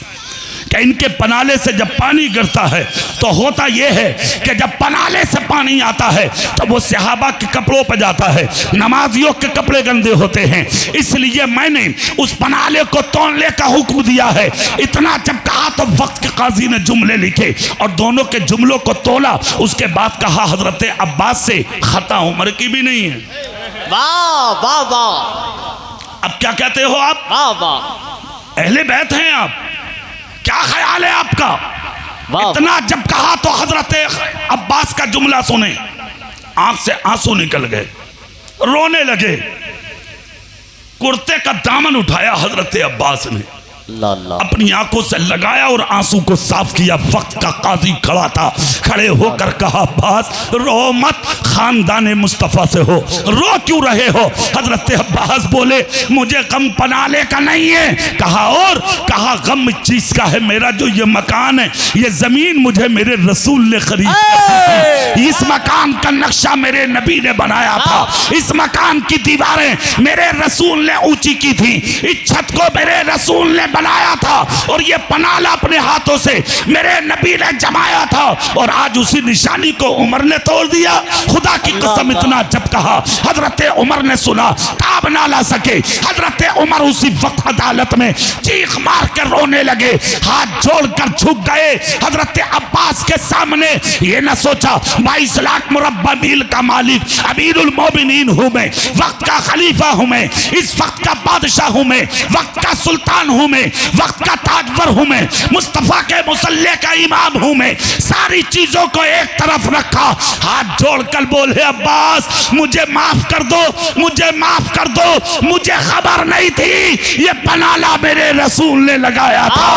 कि इनके पनाले से जब पानी गिरता है तो होता यह है कि जब पनाले से पानी आता है तो वो सहाबा के कपड़ों पर जाता है, नमाजियों के कपड़े गंदे होते हैं, इसलिए मैंने उस पनाले को तोड़ने का हुक्म दिया है। इतना जब कहा तो वक्त के काजी ने जुमले लिखे और दोनों के जुमलों को तोला। उसके बाद कहा हजरत अब्बास से खता उम्र की भी नहीं है। वाह वाह वाह। अब क्या कहते हो आप? वाह वाह। अहले बैत हैं आप, क्या ख्याल है आपका? वाह। इतना जब कहा तो हजरत अब्बास का जुमला सुने, आंख से आंसू निकल गए, रोने लगे। कुर्ते का दामन उठाया हजरत अब्बास ने, अपनी आंखों से लगाया और आंसू को साफ किया। वक्त का काजी खड़ा था, खड़े होकर कहा अब्बास रो मत, खानदाने मुस्तफा से हो, रो क्यों रहे हो? हजरत अब्बास बोले मुझे गम पनाले का नहीं है। कहा और कहा गम इस चीज का है, मेरा जो ये मकान है, ये जमीन मुझे मेरे रसूल ने खरीद, इस मकान का नक्शा मेरे नबी ने बनाया था, इस मकान की दीवारें मेरे रसूल ने ऊंची की थी, इस छत को मेरे रसूल ने बनाया था और ये पनाला अपने हाथों से मेरे नबी ने जमाया था और आज उसी निशानी को उमर ने तोड़ दिया। खुदा की कसम इतना जब कहा हजरत उमर ने सुना, ताब ना ला सके। हजरत उमर उसी वक्त अदालत में चीख मार कर रोने लगे, हाथ जोड़कर झुक गए हजरत अब्बास के सामने। ये न सोचा 22 लाख मुरब्बा मील का मालिक अमीरुल मोमिनीन हूं मैं, वक्त का खलीफा हूं मैं, इस वक्त का बादशाह हूं मैं, वक्त का सुल्तान हूं मैं, वक्त का ताजवर हूं मैं, मुस्तफा के मुसल्ले का इमाम हूं मैं। सारी चीजों को एक तरफ रखा, हाथ जोड़कर बोले अब्बास मुझे माफ कर दो, मुझे माफ कर दो, मुझे खबर नहीं थी ये पनाला मेरे रसूल ने लगाया था।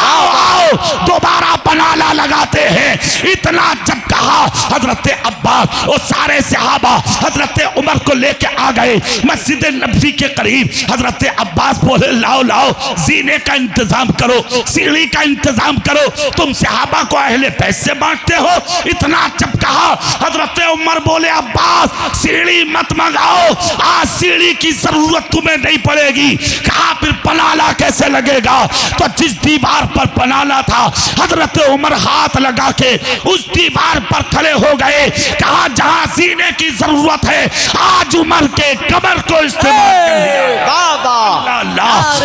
आओ आओ दोबारा पनाला लगाते हैं। इतना जब कहा हजरत अब्बास और सारे सहाबा हजरत उमर को लेके आ गए मस्जिद नबवी के करीब। हजरत अब्बास बोले लाओ लाओ जीने का इंतजाम करो, सीढ़ी का इंतजाम करो, तुम सहाबा को अहले पैसे बांटते हो। इतना जब कहा हजरत उमर बोले अब्बास सीढ़ी मत मंगाओ, आज सीढ़ी की जरूरत तुम्हें नहीं पड़ेगी। कहा फिर पनाला कैसे लगेगा? तो जिस दीवार पर पनाला था हजरत उमर हाथ लगा के उस दीवार पर खड़े हो गए। कहा जहां सीने की जरूरत है आज उमर के कमर को इस्तेमाल कर लिया।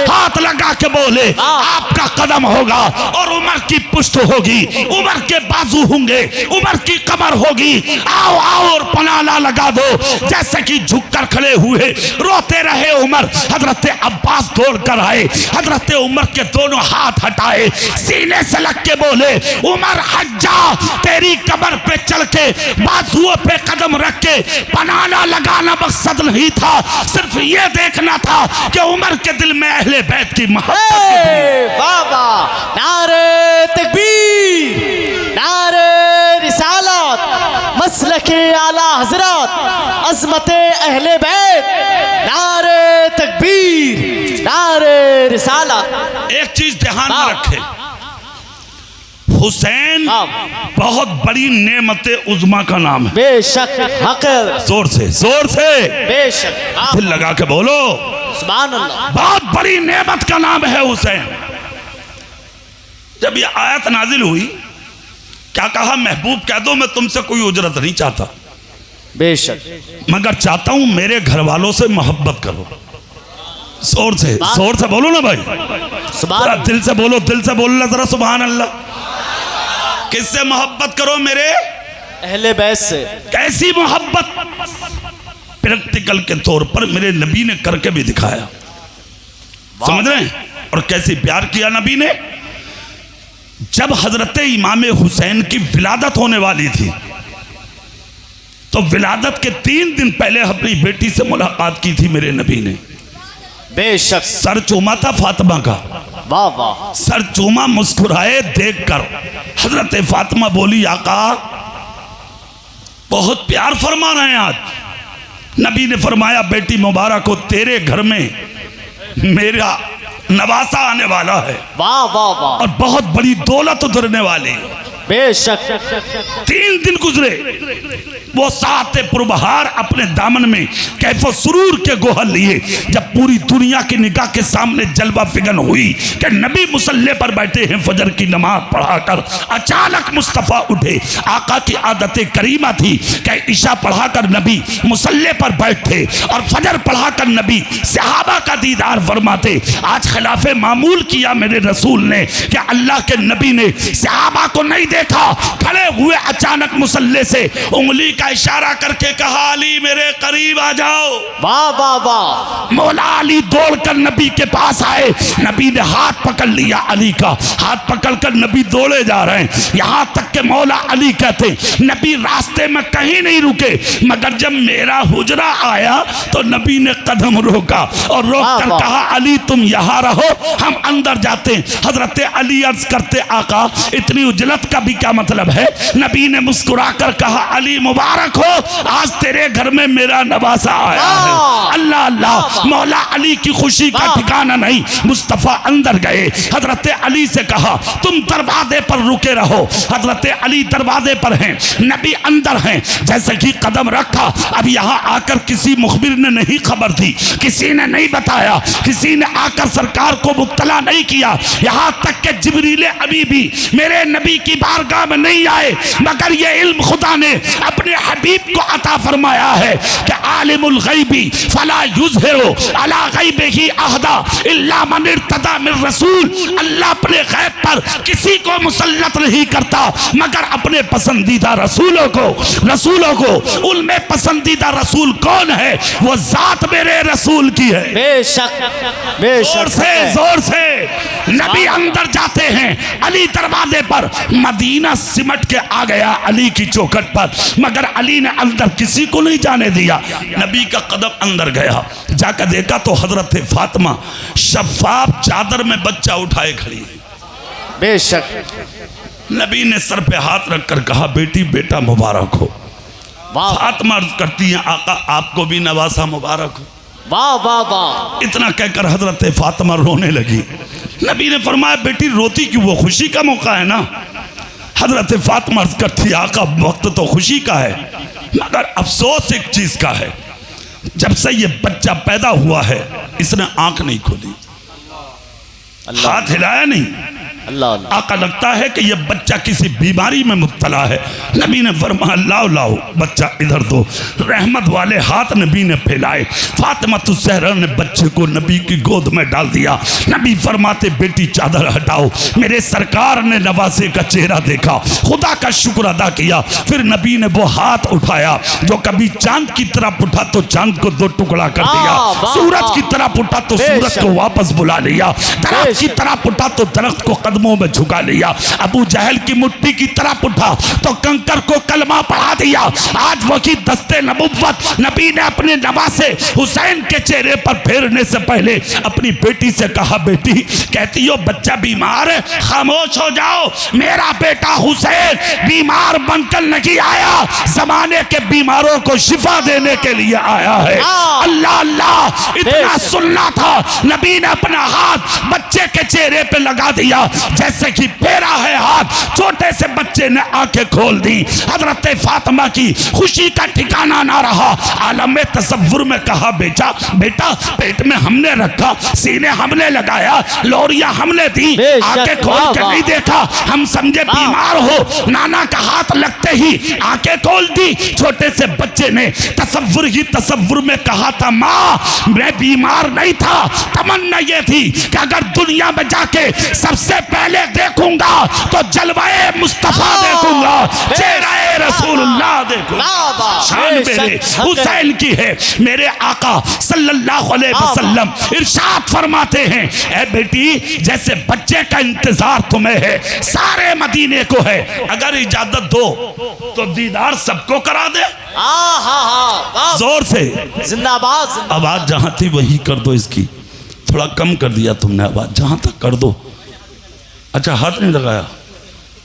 हाथ लगा के बोले आपका कदम होगा और उमर की पुष्ट होगी, उमर के बाजू होंगे, उमर की कमर होगी। आओ आओ और पनाला लगा दो। जैसे कि झुककर खड़े हुए रोते रहे उमर, हजरत अब्बास दौड़ कर आए, हजरत उमर के दोनों हाथ हटाए, सीने से लग के बोले उमर हट जा, तेरी कमर पे चल के बाजुओं पे कदम रख के पनाला लगाना मकसद नहीं था, सिर्फ ये देखना था कि उमर के दिल में अहले बैत की मोहब्बत। बाबा नारे तकबीर, नारे रिसालत, मसलके आला हजरत, अजमते अहले बैत, नारे तकबीर, नारे रिसालत। एक चीज ध्यान में रखे, हुसैन बहुत बड़ी नेमत उज़्मा का नाम है। बेशक हक, जोर से बेशक दिल लगा के बोलो सुभान अल्लाह। बहुत बड़ी नेमत का नाम है हुसैन। जब ये आयत नाजिल हुई क्या कहा? महबूब कह दो मैं तुमसे कोई उजरत नहीं चाहता, बेशक, मगर चाहता हूं मेरे घर वालों से मोहब्बत करो। जोर से बोलो ना भाई, सुभान, दिल से बोलो, दिल से बोलो जरा सुभान अल्लाह। किससे मोहब्बत करो? मेरे अहले बैत से। कैसी मोहब्बत? प्रैक्टिकल के तौर पर मेरे नबी ने करके भी दिखाया, समझ रहे हैं? और कैसे प्यार किया नबी ने। जब हजरत इमाम हुसैन की विलादत होने वाली थी तो विलादत के 3 दिन पहले अपनी बेटी से मुलाकात की थी मेरे नबी ने। बेशक सर चूमा था फातिमा का, वाह वाह, सर चूमा, मुस्कुराए देखकर। हजरत फातिमा बोली आका बहुत प्यार फरमा रहे हैं आज। नबी ने फरमाया बेटी मुबारक को तेरे घर में मेरा नवासा आने वाला है, वाह वाह वाह, और बहुत बड़ी दौलत उतरने वाली। बेशक 3 दिन गुजरे, वो साते पुरबहार अपने दामन में कैफो सुरूर के गोहर लिए। जब पूरी दुनिया की निगाह के सामने जलवा फिगन हुई कि नबी मुसल्ले पर बैठे हैं फजर की नमाज पढ़ाकर, अचानक मुस्तफ़ा उठे। आका की आदत करीमा थी कि ईशा पढ़ाकर नबी मुसल्ले पर बैठते और फजर पढ़ाकर नबी सहाबा का दीदार फरमाते। आज खिलाफे मामूल किया मेरे रसूल ने कि अल्लाह के नबी ने सहाबा को नहीं देखा, खड़े हुए अचानक मुसल्ले से उंगली का इशारा करके कहा, अली मेरे करीब आ जाओ। वाह वाह वाह। मौला अली दौड़कर नबी के पास आए। नबी ने हाथ पकड़ लिया अली का, हाथ पकड़कर नबी दौड़े जा रहे हैं। यहां तक के मौला अली कहते नबी रास्ते में कहीं नहीं रुके, मगर जब मेरा हुजरा आया तो नबी ने कदम रोका और रोककर कहा, अली तुम यहां रहो, हम अंदर जाते हैं। हजरत अली अर्ज करते, आका इतनी उजलत का भी क्या मतलब है? नबी ने मुस्कुराकर कहा, अली मुबारक हो, आज तेरे घर में मेरा नवासा आया है। अल्लाह अल्लाह। मौला अली की खुशी का ठिकाना नहीं। मुस्तफ़ा अंदर गए, हजरत अली से कहा, तुम दरवाजे पर रुके रहो। हजरत अली दरवाजे पर हैं, नबी अंदर हैं। जैसे कि कदम रखा, अब यहाँ आकर किसी मुखबिर ने नहीं खबर दी, किसी ने नहीं बताया, किसी ने आकर सरकार को मुब्तला नहीं किया। यहाँ तक के जिब्रील अभी भी मेरे नबी की बारगाह में नहीं आए, मगर ये इल्म खुदा ने अपने हबीब को अता फरमाया है कि आलिमुल गैबी फला युज़हिरु अला गैबिही अहदा इल्ला मन इर्तदा मिन रसूल। अल्लाह अपने गैब पर किसी को मुसल्लत नहीं करता मगर अपने पसंदीदा रसूलों को। उनमें पसंदीदा रसूल कौन है? वो जात मेरे रसूल की है। बेशक जोर से नबी अंदर जाते हैं। अली दरवाजे पर, मदीना सिमट के आ गया अली की चौखट पर, मगर अली ने अंदर किसी को नहीं जाने दिया। नबी का कदम अंदर गया, जाकर देखा तो हजरत फातिमा शफाफ चादर में बच्चा उठाए खड़ी। बेशक नबी ने सर पे हाथ रखकर कहा, बेटी बेटा मुबारक हो। फातिमा अर्ज करती हैं, आका आपको भी नवासा मुबारक हो। वाह वाह वाह। इतना कहकर हजरत फातिमा रोने लगी। नबी ने फरमाया, बेटी रोती क्यों? वो खुशी का मौका है ना। हजरत फातिमा अर्ज करती, आका वक्त तो खुशी का है मगर अफसोस एक चीज का है, जब से ये बच्चा पैदा हुआ है इसने आंख नहीं खोली, हाथ हिलाया नहीं। अल्लाह आका लगता है कि यह बच्चा किसी बीमारी में मुब्तला है। नबी ने फरमाया, लाओ लाओ बच्चा इधर दो। रहमत वाले हाथ नबी ने फैलाए। फातिमा ज़हरा ने बच्चे को नबी की गोद में डाल दिया। नबी फरमाते, बेटी चादर हटाओ। मेरे सरकार ने नवासे का चेहरा देखा, खुदा का शुक्र अदा किया। फिर नबी ने वो हाथ उठाया जो कभी चांद की तरफ उठा तो चांद को 2 टुकड़ा कर दिया, सूरज की तरफ उठा तो सूरज को वापस बुला लिया, दरख्त की तरफ उठा तो दरख्त को कदमों में झुका लिया, अबू जहल की मुट्ठी की तरफ उठा तो कंकर को कलमा पढ़ा दिया। आज वही दस्ते नबुव्वत नबी ने अपने नवासे हुसैन के चेहरे पर फेरने से पहले अपनी बेटी से कहा, बेटी कहती हो बच्चा बीमार है, खामोश हो जाओ। मेरा बेटा हुसैन बीमार बनकर नहीं आया, जमाने के बीमारों को शिफा देने के लिए आया है। अल्लाह अल्लाह। इतना सुनना था, नबी ने अपना हाथ बच्चे के चेहरे पे लगा दिया जैसे कि फेरा है हाथ। छोटे से बच्चे ने आंखें खोल दी। हजरत फातिमा की खुशी का ठिकाना ना रहा। आलम में तसव्वुर में कहा, बेटा बेटा पेट में हमने रखा, सीने हमने लगाया, लोरियां हमने दी, आंखें खोल के नहीं देखा, हम समझे बीमार हो। नाना का हाथ लगते ही आंखें खोल दी। छोटे से बच्चे ने तसव्वुर ही तसव्वुर में कहा था, माँ मैं बीमार नहीं था, तमन्ना ये थी कि अगर दुनिया में जाके सबसे पहले देखूंगा तो जलवाए मुस्तफा देखूंगा, चेहरे रसूलुल्लाह देखूंगा। शान मेरे हुसैन की है। मेरे आका सल्लल्लाहु अलैहि वसल्लम इरशाद फरमाते हैं, ए बेटी जैसे बच्चे का इंतजार तुम्हें है, सारे मदीने को है, अगर इजाजत दो तो दीदार सबको करा दे। जोर से जिंदाबाद। आवाज जहां थी वही कर दो, इसकी थोड़ा कम कर दिया तुमने आवाज, जहां तक कर दो। अच्छा हाथ नहीं लगाया,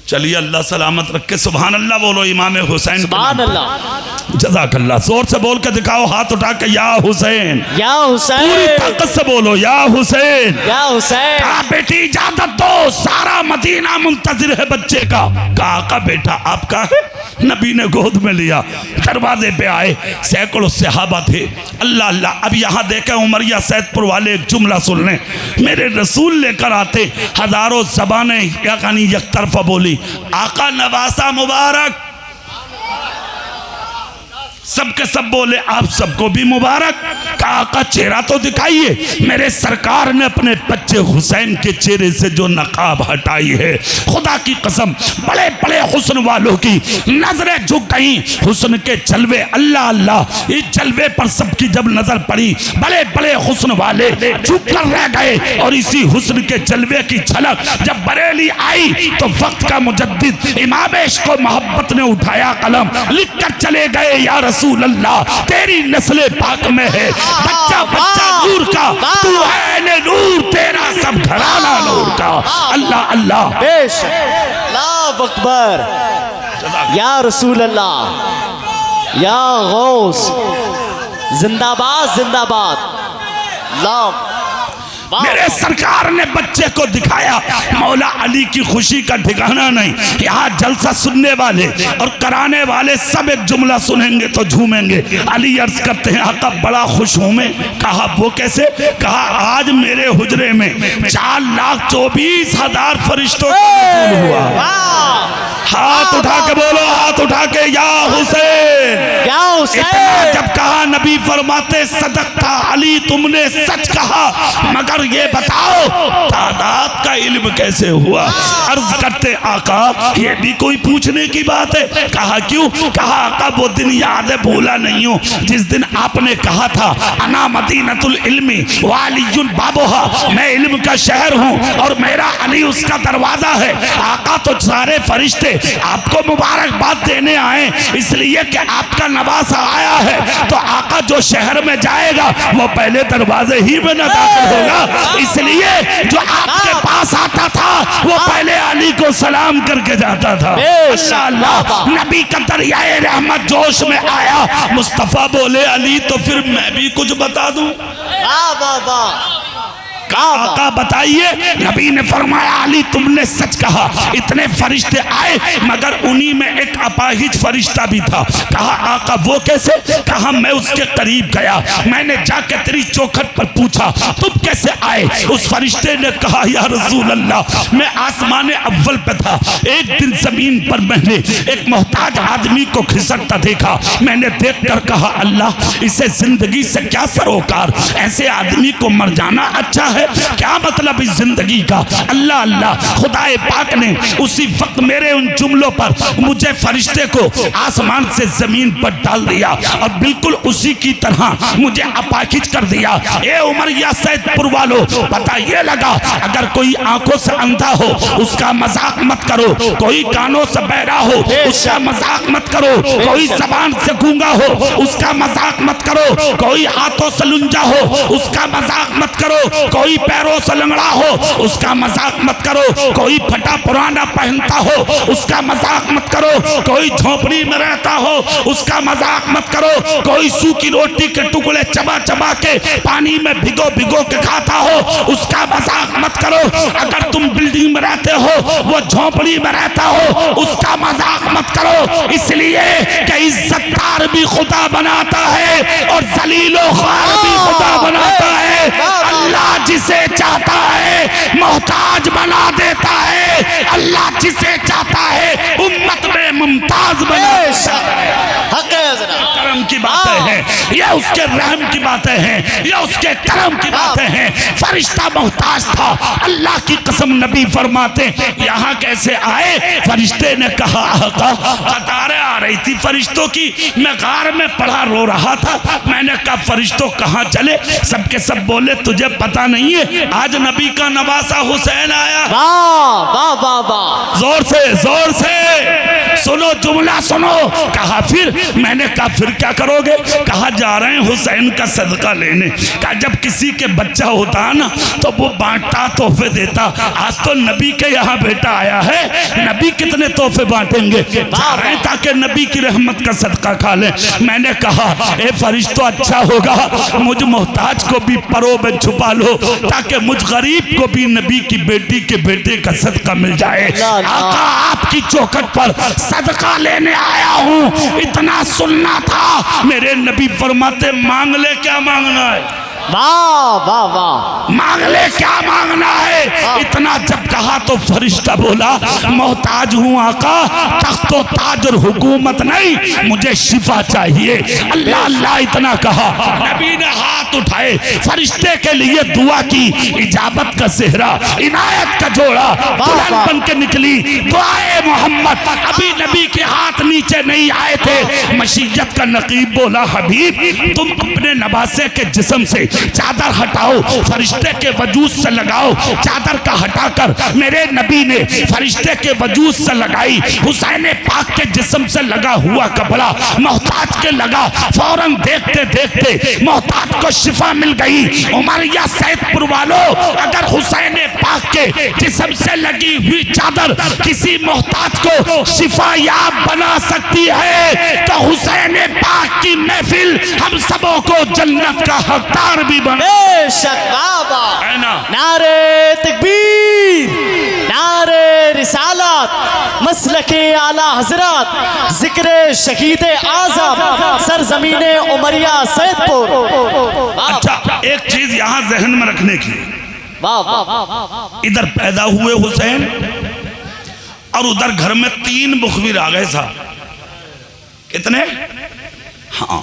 चलिए अल्लाह सलामत रखे। सुभान अल्लाह बोलो इमाम हुसैन। सुभान अल्लाह। जज़ाकल्लाह। जोर से बोल के दिखाओ, हाथ उठा के या हुसैन। या पूरी हुसैन। ताकत से बोलो या हुसैन। या हुसैन। कहा बेटी इजाजत दो, सारा मदीना मुंतजिर है बच्चे का। कहा का बेटा आपका है? नबी ने गोद में लिया, दरवाजे पे आए, सैकड़ों सहाबा थे। अल्लाह अल्लाह। अब यहाँ देखे उमरिया सैदपुर वाले एक जुमला सुन लें। मेरे रसूल लेकर आते, हजारों जबानें यानी एक तरफा बोली, आका नवासा मुबारक। सबके सब बोले आप सबको भी मुबारक। कहा का चेहरा तो दिखाइए। मेरे सरकार ने अपने बच्चे हुसैन के चेहरे से जो नकाब हटाई है, खुदा की कसम बड़े बड़े हुस्न वालों की नजरें झुक गई। हुस्न के जलवे, अल्लाह अल्लाह, इस जलवे पर सबकी जब नजर पड़ी, बड़े बड़े हुस्न वाले झुक कर रह गए। और इसी हुस्न के जलवे की झलक जब बरेली आई तो वक्त का मुजद्दिद इमाम इश्क व मोहब्बत ने उठाया कलम, लिख कर चले गए, या रसूल अल्लाह तेरी नस्ले पाक में है बच्चा बच्चा नूर का, तू है ने नूर, तेरा सब घराना नूर का। अल्लाह अल्लाह। बेशक। अल्लाह अकबर। या रसूल अल्लाह, या गौस, जिंदाबाद जिंदाबाद। अल्लाह। मेरे सरकार ने बच्चे को दिखाया। मौला अली की खुशी का ठिकाना नहीं। यहाँ जलसा सुनने वाले और कराने वाले सब एक जुमला सुनेंगे तो झूमेंगे। अली अर्ज करते हैं आका बड़ा खुश हूं मैं। कहा वो कैसे? कहा आज मेरे हुजरे में 4,24,000 फरिश्तों का नज़ूल हुआ। हाथ उठा के बोलो, हाथ उठा के या हुसैन। या हुसैन। इतना जब कहा नबी फरमाते सदक था अली, तुमने सच कहा, मगर ये बताओ तादाद का इल्म कैसे हुआ? अर्ज करते आका ये भी कोई पूछने की बात है? कहा क्यों? कहा आका वो दिन याद है, भूला नहीं हूँ, जिस दिन आपने कहा था अना मदीनतुल इल्मी वालियुन बाबुहा, मैं इल्म का शहर हूँ और मेरा अली उसका दरवाजा है। आका तो सारे फरिश्ते आपको मुबारकबाद देने आए, इसलिए कि आपका नवासा आया है। तो आका जो शहर में जाएगा वो पहले दरवाजे ही में न दाखिल होगा, इसलिए जो आपके पास आता था वो पहले अली को सलाम करके जाता था। अल्लाह अल्लाह। नबी का दरियाए रहमत जोश में आया। मुस्तफा बोले अली तो फिर मैं भी कुछ बता दूं? वाह वाह वाह। आका बताइए। नबी ने फरमाया अली तुमने सच कहा, इतने फरिश्ते आए मगर उन्हीं में एक अपाहिज फरिश्ता भी था। कहा आका वो कैसे? कहा मैं उसके करीब गया, मैंने जाके तेरी चौखट पर पूछा तुम कैसे आए? उस फरिश्ते ने कहा या रसूल अल्लाह मैं आसमान अव्वल पे था, एक दिन जमीन पर मैंने एक मोहताज आदमी को खिसकता देखा, मैंने देख कर कहा अल्लाह इसे जिंदगी से क्या सरोकार, ऐसे आदमी को मर जाना अच्छा है, क्या मतलब इस जिंदगी का? अल्लाह अल्लाह। खुदाए पाक ने उसी वक्त मेरे उन जुमलों पर मुझे फरिश्ते को आसमान से जमीन पर डाल दिया और बिल्कुल उसी की तरह मुझे अपाहिज कर दिया। ए उमरिया सैदपुर वालों, पता ये लगा अगर कोई आंखों से अंधा हो उसका मजाक मत करो, कोई कानों से बहरा हो उसका मजाक मत करो, कोई जबान से गूंगा हो उसका मजाक मत करो, कोई हाथों से लुंजा हो उसका मजाक मत करो, कोई पैरों से लंगड़ा हो उसका मजाक मत करो, कोई फटा पुराना पहनता हो उसका मजाक मत करो, कोई झोपड़ी में रहता हो उसका मजाक मत करो, कोई सूखी रोटी के टुकड़े चबा चबा के पानी में भिगो भिगो के खाता हो उसका मजाक मत करो, अगर तुम बिल्डिंग में रहते हो वो झोपड़ी में रहता हो उसका मजाक मत करो, इसलिए कि इज्जतदार भी खुदा बनाता है और जलीलो ख्वार भी खुदा बनाता है। अल्लाह जिसे चाहता है मोहताज बना देता है, अल्लाह जिसे चाहता है उम्मत में मुमताज बना देता है। करम की बातें हैं, यह उसके रहम की बातें हैं, यह उसके करम की बातें हैं। फरिश्ता मोहताज था, अल्लाह की कसम नबी फरमाते यहाँ कैसे आए? फरिश्ते ने कहा कतारें आ रही थी फरिश्तों की, मैं गार में पड़ा रो रहा था, मैंने कहा फरिश्तों कहाँ चले? सबके सब बोले तुझे पता नहीं है आज नबी का नवासा हुसैन आया। वाह वाह वाह वाह। जोर से सुनो जुमला सुनो। कहा फिर? मैंने कहा फिर क्या करोगे? कहा जा रहे हैं हुसैन का सदका लेने। कहा जब किसी के बच्चा होता है ना तो वो बांटता, तोहफे देता। आज तो नबी के यहाँ बेटा आया है, नबी कितने तोहफे बांटेंगे? जा रहे हैं ताकि नबी की रहमत का सदका खा ले। मैंने कहा ए फरिश्तों, अच्छा होगा मुझ मोहताज को भी परों में छुपा लो ताकि मुझ गरीब को भी नबी की बेटी के बेटे का सदका मिल जाए। आका आपकी चौखट पर सदका लेने आया हूँ, इतना सुनना था। मेरे नबी फरमाते मांग ले, क्या मांगना है? वाह वाह वाह, मांग ले, क्या मांगना है? इतना जब कहा तो फरिश्ता बोला मोहताज हूँ आका, तख्त व ताज और हुकूमत नहीं, मुझे शिफा चाहिए। अल्लाह अल्लाह इतना कहा, नबी ने हाथ उठाए, फरिश्ते के लिए दुआ की, इजाबत का सेहरा, इनायत का जोड़ा दुल्हन बन के निकली। दुआए मोहम्मद। अभी नबी के हाथ नीचे नहीं आए थे, मशीयत का नकीब बोला हबीब तुम अपने नवासे के जिस्म से चादर हटाओ, फरिश्ते के वजूद से लगाओ। चादर का हटाकर मेरे नबी ने फरिश्ते के वजूद से लगाई। हुसैन पाक के जिस्म से लगा हुआ कपड़ा मोहताज के लगा। फौरन देखते देखते मोहताज को शिफा मिल गई। उमरिया सैदपुर वालों, अगर हुसैन पाक के जिस्म से लगी हुई चादर किसी मोहताज को शिफा याब बना सकती है तो हुसैन पाक की महफिल हम सबों को जन्नत का हकदार भी बने। बेशक बाबा। है ना? नारे तकबीर, नारे रिसालत, मसलके आला हजरत, जिक्र शहीद आजम, सरजमीने उमरिया सैदपुर। अच्छा, एक चीज यहाँ जहन में रखने की, वाह वाह, इधर पैदा हुए हुसैन और उधर घर में 3 मुखबिर आ गए साहब। कितने? हाँ,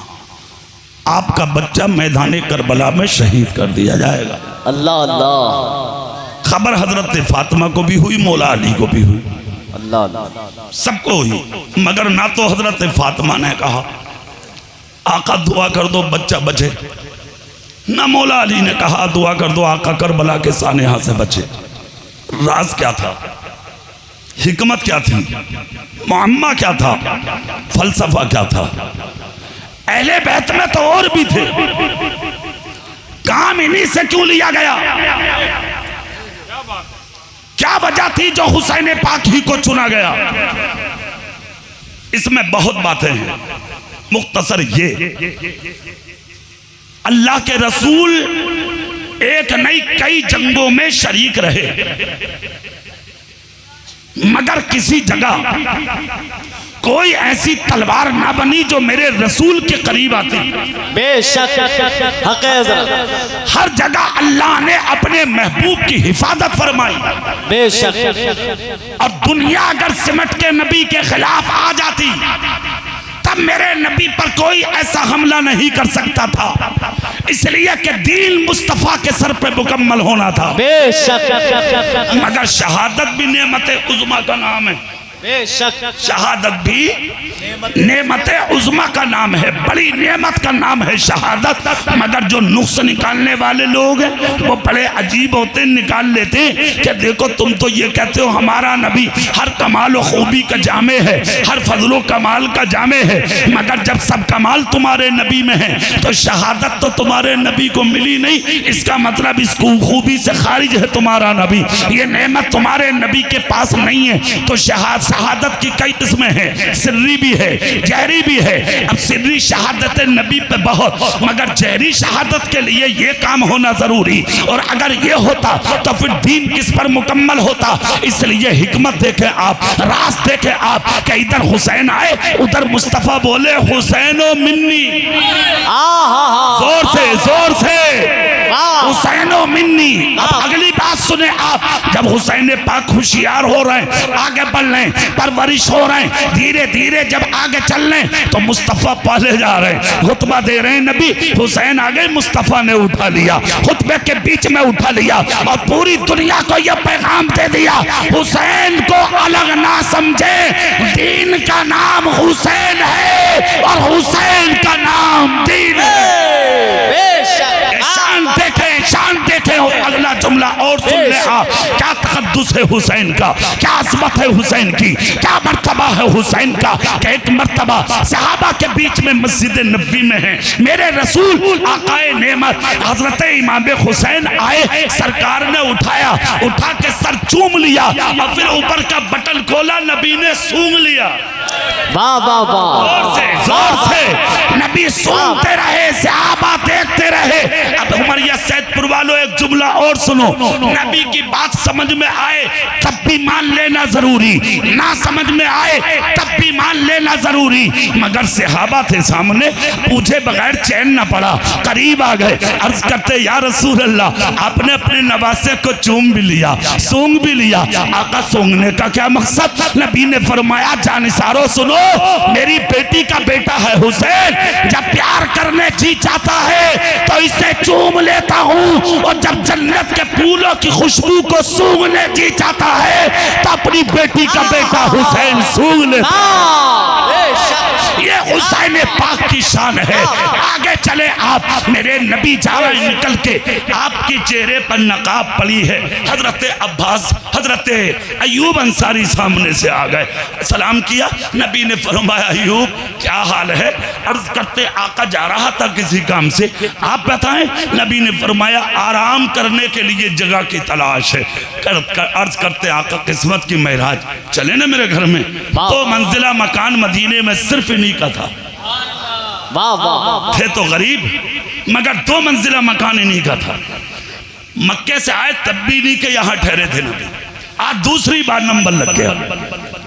आपका बच्चा मैदान करबला में शहीद कर दिया जाएगा। अल्लाह अल्लाह। खबर हजरत फातिमा को भी हुई, मौला अली को भी हुई, अल्लाह अल्लाह, सबको हुई। मगर ना तो हजरत फातिमा ने कहा आका दुआ कर दो बच्चा बचे, ना मौला अली ने कहा दुआ कर दो आका करबला के सानेहा से बचे। राज क्या था? हिकमत क्या थी? मुअम्मा क्या था? फलसफा क्या था? अहले बैत में तो और भी थे, काम इन्हीं से क्यों लिया गया? क्या वजह थी जो हुसैन पाक ही को चुना गया? इसमें बहुत बातें हैं, मुख्तसर ये, अल्लाह के रसूल एक नहीं कई जंगों में शरीक रहे, मगर किसी जगह कोई ऐसी तलवार ना बनी जो मेरे रसूल के करीब आती। बेशक हक है हज़रत। हर जगह अल्लाह ने अपने महबूब की हिफाजत फरमाई। बेशक। और दुनिया अगर सिमट के नबी के खिलाफ आ जाती तब मेरे नबी पर कोई ऐसा हमला नहीं कर सकता था, इसलिए कि दीन मुस्तफा के सर पे मुकम्मल होना था। बेशक। मगर शहादत भी नेमत उज़्मा का नाम है। बेशक। शहादत भी नेमत उज़्मा का नाम है, बड़ी नेमत का नाम है शहादत। मगर जो नुक्स निकालने वाले लोग हैं वो बड़े अजीब होते, निकाल लेते कि देखो तुम तो ये कहते हो हमारा नबी हर कमाल व खूबी का जामे है, हर फजलो कमाल का जामे है, मगर जब सब कमाल तुम्हारे नबी में है तो शहादत तो तुम्हारे नबी को मिली नहीं, इसका मतलब इस खूबी से खारिज है तुम्हारा नबी, ये नेमत तुम्हारे नबी के पास नहीं है। तो शहादत की कई किस्में हैं, सिर्री भी है, जहरी भी है। अब सिर्री शहादत नबी पे बहुत, मगर जहरी शहादत के लिए ये काम होना जरूरी, और अगर ये होता तो फिर दीन किस पर मुकम्मल होता। इसलिए हिकमत देखे आप, रास देखे आप कि इधर हुसैन आए उधर मुस्तफा बोले हुसैनो मिन्नी, जोर से जोर से हुसैनो मिन्नी। अब अगली बात सुने आप, जब हुसैन पाक होशियार हो रहे हैं, आगे बढ़ रहे हैं, परवरिश हो रहे हैं, धीरे धीरे जब आगे चल रहे हैं तो मुस्तफा पहले जा रहे हैं, खुतबा दे रहे हैं नबी, हुसैन आगे, मुस्तफा ने उठा लिया, खुतबे के बीच में उठा लिया और पूरी दुनिया को यह पैगाम दे दिया हुसैन को अलग ना समझे, दीन का नाम हुसैन है और हुसैन का नाम दीन है। शान देखे, शान देखे। अगला जुमला और सुन ले आप, क्या तकद्दुस है हुसैन का, क्या अज़मत है हुसैन की, क्या मर्तबा है हुसैन का। कि एक मर्तबा सहाबा के बीच में मस्जिद नबी में है, मेरे रसूल आकाए नेमत हजरत इमाम हुसैन आए, सरकार ने उठा के सर चूम लिया और फिर ऊपर का बटन खोला, नबी ने सूंघ लिया। वाह वाह वाह, जोर से नबी सूंघते रहे, सहाबा देखते रहे। अब उमरिया सैदपुर वालों एक जुमला और सुनो, नबी की बात समझ में आए तब भी मान लेना जरूरी, ना समझ में आए तब भी मान लेना जरूरी। मगर सहाबा थे सामने, पूछे बगैर चैन न पड़ा, करीब आ गए, अर्ज करते या रसूल अल्लाह, आपने अपने नवासे को चूम भी लिया, सूंघ भी लिया, आका सूंघने का क्या मकसद? नबी ने फरमाया जानिसारो सुनो, मेरी बेटी का बेटा है हुसैन, जब प्यार करने जी चाहता है तो इसे चूम लेता हूँ, और जब जन्नत के फूलों की खुशबू को सूंघने जी चाहता है तो अपनी बेटी का बेटा हुसैन सूंघ लेता है। ये हुसैन पाक की शान है। आगे चले आप, मेरे नबी जा रहे निकल के, आपके चेहरे पर नकाब पड़ी है। हजरत अब्बास, हजरत अयूब अंसारी सामने से आ गए, सलाम किया। नबी ने फरमाया अयूब क्या हाल है? अर्ज करते आका जा रहा था किसी काम से, आप बताएं। नबी ने फरमाया आराम करने के लिए जगह की तलाश है। अर्ज करते आका किस्मत की महराज, चले ना मेरे घर में। तो मंजिला मकान मदीने में सिर्फ इन्हीं का था। वाह वाह, थे तो गरीब मगर 2 मंजिला मकान इन्हीं का था। मक्के से आए तब भी इन्हीं के यहाँ ठहरे थे नबी। आज दूसरी बार नंबर लग गया,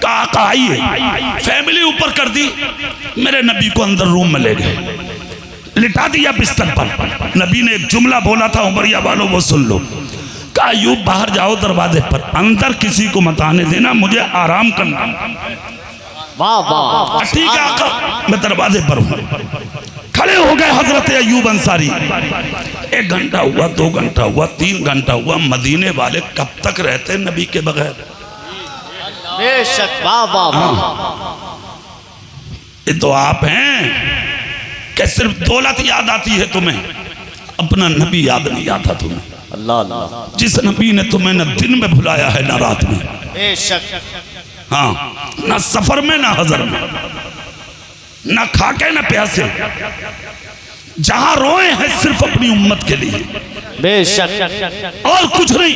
कहा आइए, फैमिली ऊपर कर दी, मेरे नबी को अंदर रूम में ले गए, लिटा दिया बिस्तर पर। नबी ने एक जुमला बोला था, उमरिया वालों वो सुन लो, कहा अयूब बाहर जाओ दरवाजे पर, अंदर किसी को मत आने देना, मुझे आराम करना। वाह वाह, ठीक है आका, मैं दरवाजे पर हूँ। खड़े हो गए हजरत अयूब अंसारी। 1 घंटा हुआ, 2 घंटा हुआ, 3 घंटा हुआ। मदीने वाले कब तक रहते नबी के बगैर? बेशक, वाह वाह, ये तो आप हैं कि सिर्फ दौलत याद आती है तुम्हें, अपना नबी याद नहीं आता तुम्हें। अल्लाह अल्लाह, जिस नबी ने तुम्हें न दिन में भुलाया है ना रात में, बेशक, हाँ, ना सफर में ना हजर में, ना खाके ना प्यासे, जहां रोए हैं सिर्फ अपनी उम्मत के लिए, बेशक, और कुछ नहीं।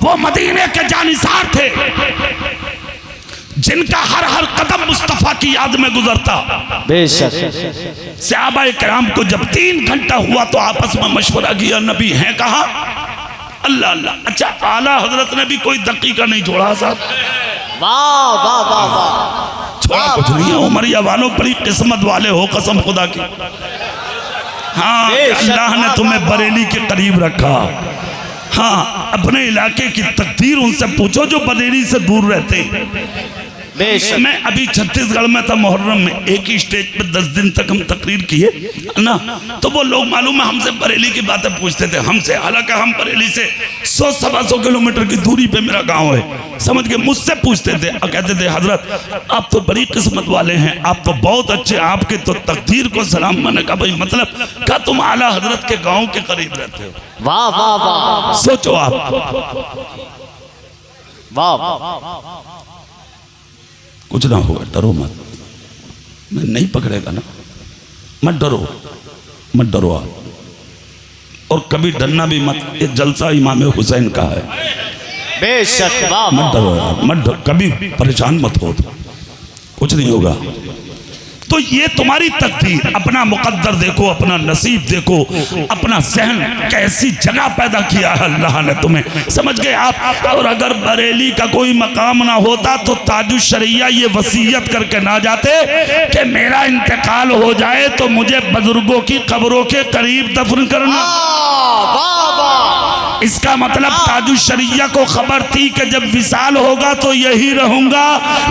वो मदीने के जानिसार थे जिनका हर कदम मुस्तफा की याद में गुजरता। बेशक, सहाबा किराम को जब 3 घंटा हुआ तो आपस में मशवरा किया, नबी हैं कहा? अल्लाह अल्लाह, अच्छा आला हजरत ने भी कोई दकीका नहीं छोड़ा साहब। वाह वाह वाह वाह, छोड़ा कुछ नहीं है। उमरिया वालों बड़ी किस्मत वाले हो, कसम खुदा की। हाँ, अल्लाह ने तुम्हें बरेली के करीब रखा। हाँ, अपने इलाके की तकदीर उनसे पूछो जो बरेली से दूर रहते हैं। बेशक, मैं अभी छत्तीसगढ़ में था, मुहर्रम में, एक ही स्टेज पे 10 दिन तक हम तकरीर किए ना, तो वो लोग मालूम है हमसे बरेली की बातें पूछते थे हमसे, हालांकि हम बरेली से 100-125 किलोमीटर की दूरी पे मेरा गांव है, समझ के मुझसे पूछते थे और कहते थे हजरत आप तो बड़ी किस्मत वाले हैं, आप तो बहुत अच्छे, आपके तो तकदीर को सलाम। मैंने कहा भाई मतलब क्या तुम आला हजरत के गाँव के करीब रहते हो? वाह वाह वाह, सोचो आप, वाह, कुछ ना होगा, डरो मत, मैं नहीं पकड़ेगा ना, मत डरो आप, और कभी डरना भी मत। ये जलसा इमाम हुसैन का है। बेशक, वाह, मत डरो यार, मत डरो, कभी परेशान मत हो, कुछ नहीं होगा। तो ये तुम्हारी तकदीर, अपना मुकद्दर देखो, अपना नसीब देखो, अपना जहन कैसी जगह पैदा किया है अल्लाह ने तुम्हें, समझ गए आप। और अगर बरेली का कोई मकाम ना होता तो ताजुश शरिया ये वसीयत करके ना जाते कि मेरा इंतकाल हो जाए तो मुझे बुजुर्गों की कब्रों के करीब दफन करना। इसका मतलब ताजुश शरिया को खबर थी कि जब विसाल होगा तो यही रहूंगा,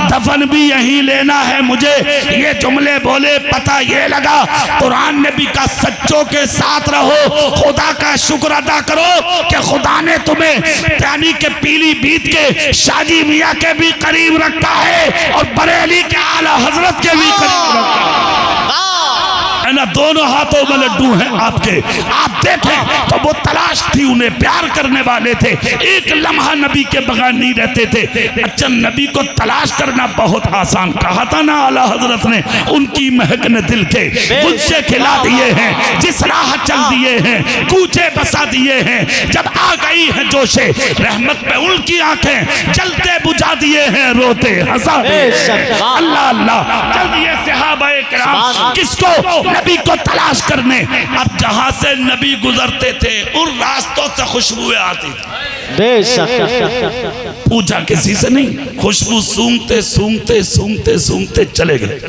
दफन भी यही लेना है मुझे। ये जुमले बोले, पता ये लगा कुरान ने भी कहा सच्चों के साथ रहो, खुदा का शुक्र अदा करो कि खुदा ने तुम्हें यानी के पीलीभीत के शाजी मियाँ के भी करीब रखा है और बरेली के आला हजरत के भी करीब रखा है। है ना, दोनों हाथों में लड्डू हैं आपके। आप देखें तो वो तलाश थी, उन्हें प्यार करने वाले थे, एक लम्हा नबी के बगैर नहीं रहते थे। अच्छा, नबी को तलाश करना बहुत आसान, कहा था ना आला हजरत ने, उनकी महक ने दिल के गुलशे खिला दिए हैं, जिस राह चल दिए हैं, कूचे बसा दिए हैं। जब आ गई है जोशे रहमत पे उनकी आंखें, जलते बुझा दिए हैं, रोते हंसा दिए। अल्लाह अल्लाह। जल्दी ये सहाबाए किराम किसको, नबी को तलाश करने। अब जहां से नबी गुजरते थे उन रास्तों से खुशबुएं आती थी, बेशक। पूछा किसी से नहीं, खुशबू सूंघते सूंघते सूंघते सूंघते चले गए।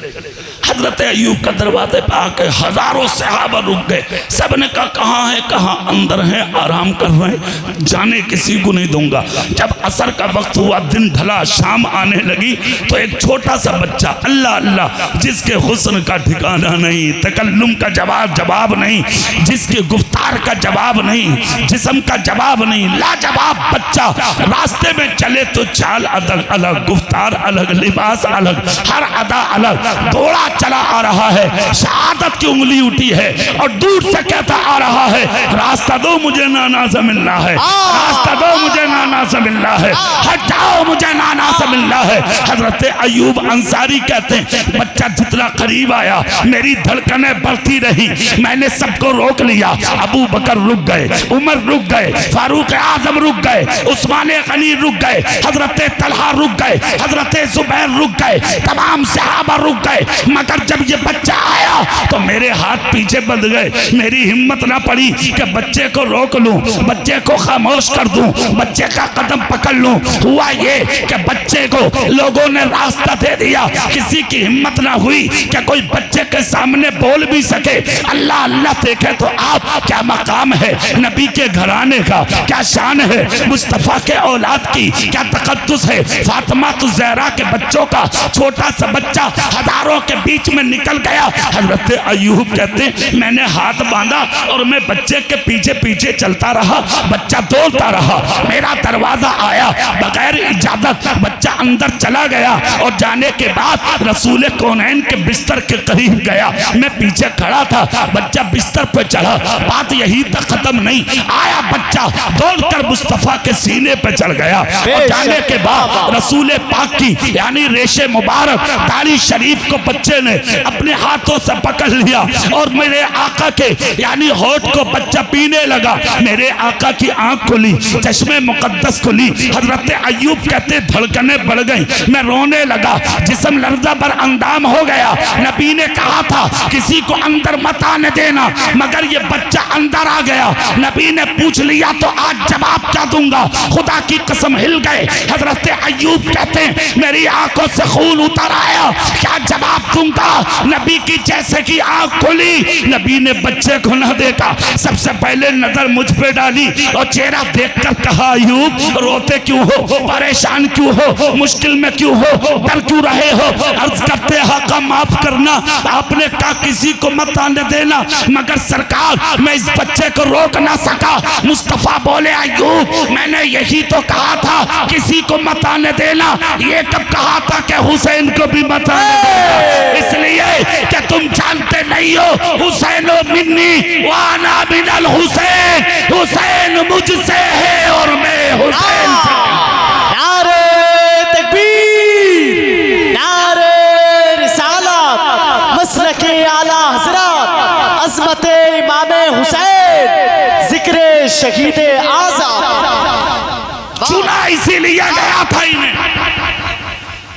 हजरत अयूब का दरवाजे पे आके हजारों सहाबा रुक गए। सब ने कहा कहाँ है, कहाँ? अंदर है, आराम कर रहे हैं, जाने किसी को नहीं दूंगा। जब असर का वक्त हुआ, दिन ढला, शाम आने लगी, तो एक छोटा सा बच्चा, अल्लाह अल्लाह, जिसके हुस्न का ठिकाना नहीं, तकल्लुम का जवाब नहीं, जिसके गुफ्तार का जवाब नहीं, जिस्म का जवाब नहीं, लाजवाब बच्चा। रास्ते में चले तो चाल अलग अलग, गुफ्तार अलग, लिबास अलग, हर अदा अलग, दौड़ा चला आ रहा है, शहादत की उंगली उठी है और दूर से कहता आ रहा है, रास्ता दो मुझे नाना से मिलना है, रास्ता दो मुझे नाना से मिलना है, हट जाओ मुझे नाना से मिलना है। हजरत अयूब अंसारी कहते हैं, बच्चा जितना करीब आया मेरी धड़कनें बढ़ती रही, मैंने सबको रोक लिया। अबू बकर रुक गए, उमर रुक गए, फारूक आजम रुक गए, उस्मान गनी रुक गए, हजरत तलहा रुक गए, हजरत जुबैर रुक गए, तमाम सहाबा रुक गए। मगर जब ये बच्चा आया तो मेरे हाथ पीछे बंध गए, मेरी हिम्मत ना पड़ी कि बच्चे को रोक लूं, बच्चे को खामोश कर दूं, बच्चे का कदम पकड़ लूं। हुआ ये कि बच्चे को लोगों ने रास्ता दे दिया, किसी की हिम्मत ना हुई कि कोई बच्चे के सामने बोल भी सके। अल्लाह अल्लाह देखे तो आप क्या मकाम है नबी के घराने का, क्या शान है मुस्तफा के औलाद की, क्या तकद्दुस है फातिमा तो ज़हरा के बच्चों का। छोटा सा बच्चा हजारों के बीच में निकल गया। हजरत अयूब कहते मैंने हाथ बांधा और मैं बच्चे के पीछे पीछे चलता रहा, बच्चा दौड़ता रहा, मेरा दरवाजा आया, बगैर इजाजत बच्चा अंदर चला गया और जाने के बाद रसूल कौनैन के बिस्तर के करीब गया। मैं पीछे खड़ा था, बच्चा बिस्तर पे चढ़ा, बात यही तक खत्म नहीं, आया बच्चा दौड़कर मुस्तफा के सीने पे चढ़ गया और जाने के बाद रसूल पाक की यानी रेशे मुबारक दाढ़ी शरीफ को बच्चे ने अपने हाथों से पकड़ लिया और मेरे आका के यानी होठ को बच्चा पीने लगा। मेरे आका की आंख खुली, चश्मे मुकद्दस खुली। हजरत अयूब कहते धड़कने बढ़ गई, मैं रोने लगा, जिस्म लर्जा पर अंदाम हो गया। नबी ने कहा था किसी को अंदर मत आने देना, मगर ये बच्चा अंदर आ गया। नबी ने पूछ लिया तो आज जवाब क्या दूंगा, खुदा की कसम हिल गए। हजरत अयूब कहते मेरी आंखों से खून उतर आया, क्या जवाब दूंगा। नबी की जैसे की आंख खुली, नबी ने बच्चे को ना देखा, सबसे पहले नजर मुझ पे डाली और चेहरा देखकर कहा अयूब रोते क्यों हो, परेशान क्यों हो, मुश्किल में क्यों हो, डर क्यों रहे हो। अर्ज करते हक़ माफ करना, आपने कहा किसी को मत आने देना, मगर सरकार मैं इस बच्चे को रोक ना सका। मुस्तफा बोले अयूब मैंने यही तो कहा था किसी को मत आने देना, ये कब कहा था कि हुसैन को भी मत आने देना, इसलिए कि तुम जानते नहीं हो हुसैन मिन्नी वाना मिनल हुसैन, हुसैन मुझसे है और मैं हुसैन से। नारे तकबीर, नारे रिसालत, मसलके आला हजरत, अज़मते इमाम हुसैन, जिक्र शहीद आज़ाद। चुना इसीलिए गया था इन्हें,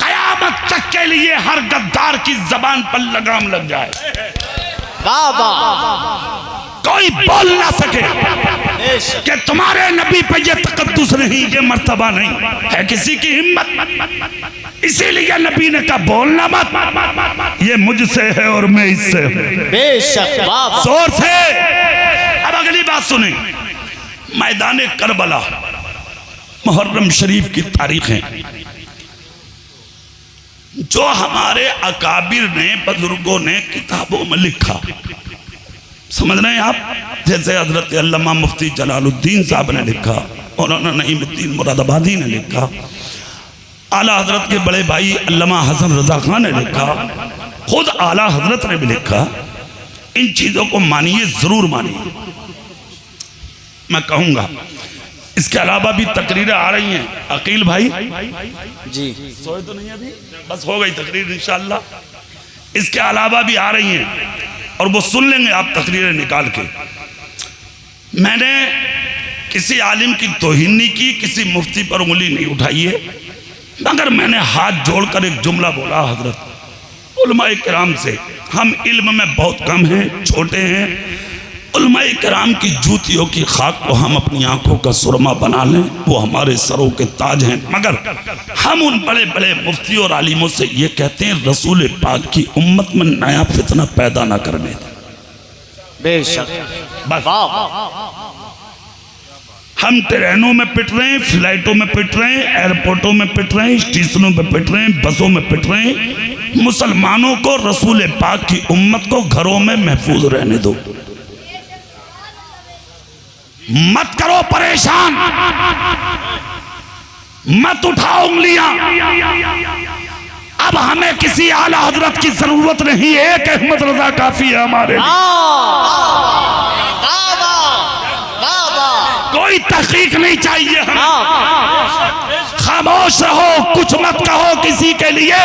कयामत तक के लिए हर गद्दार की जबान पर लगाम लग जाए, वाह वाह, कोई बोल ना सके कि तुम्हारे नबी पे ये तकद्दुस नहीं, ये मर्तबा नहीं है किसी की हिम्मत। इसीलिए नबी ने कहा बोलना मत, ये मुझसे है और मैं इससे हूं। बेशक वाह, जोर से। अब अगली बात सुने, मैदान करबला मुहर्रम शरीफ की तारीख है, जो हमारे अकाबिर ने बुजुर्गों ने किताबों में लिखा, समझ रहे हैं आप, जैसे हजरत अल्लामा मुफ्ती जलालुद्दीन साहब ने लिखा, मौलाना नईमुद्दीन मुरादाबादी ने लिखा, आला हजरत के बड़े भाई अल्लामा हसन रजा खान ने लिखा, खुद आला हजरत ने भी लिखा। इन चीजों को मानिए, जरूर मानिए, मैं कहूंगा। इसके अलावा भी तकरीरें आ रही हैं। अकील भाई जी सोए तो नहीं अभी? बस हो गई तकरीर इंशाअल्लाह। इसके अलावा भी आ रही हैं और वो सुन लेंगे आप तकरीरें निकाल के। मैंने किसी आलिम की तौहीन नहीं की, किसी मुफ्ती पर उंगली नहीं उठाई है, मगर मैंने हाथ जोड़कर एक जुमला बोला हजरत उलमाए किराम से। हम इल्म में बहुत कम हैं, छोटे हैं। उलमाए किराम की जूतियों की खाक को हम अपनी आंखों का सुरमा बना लें, वो हमारे सरों के ताज हैं। मगर हम उन बड़े बड़े मुफ्तियों और आलिमों से ये कहते हैं, रसूल पाक की उम्मत में नया फितना पैदा ना करने दें। बेशक। बस हम ट्रेनों में पिट रहे हैं, फ्लाइटों में पिट रहे हैं, एयरपोर्टों में पिट रहे हैं, स्टेशनों में पिट रहे हैं, बसों में पिट रहे हैं। मुसलमानों को, रसूल पाक की उम्मत को घरों में महफूज रहने दो, मत करो परेशान, मत उठाओ उंगलियां। अब हमें किसी आला हजरत की जरूरत नहीं है, एक अहमद रजा काफी है हमारे लिए। कोई तहकीक नहीं चाहिए हमें। खामोश रहो, कुछ मत कहो किसी के लिए।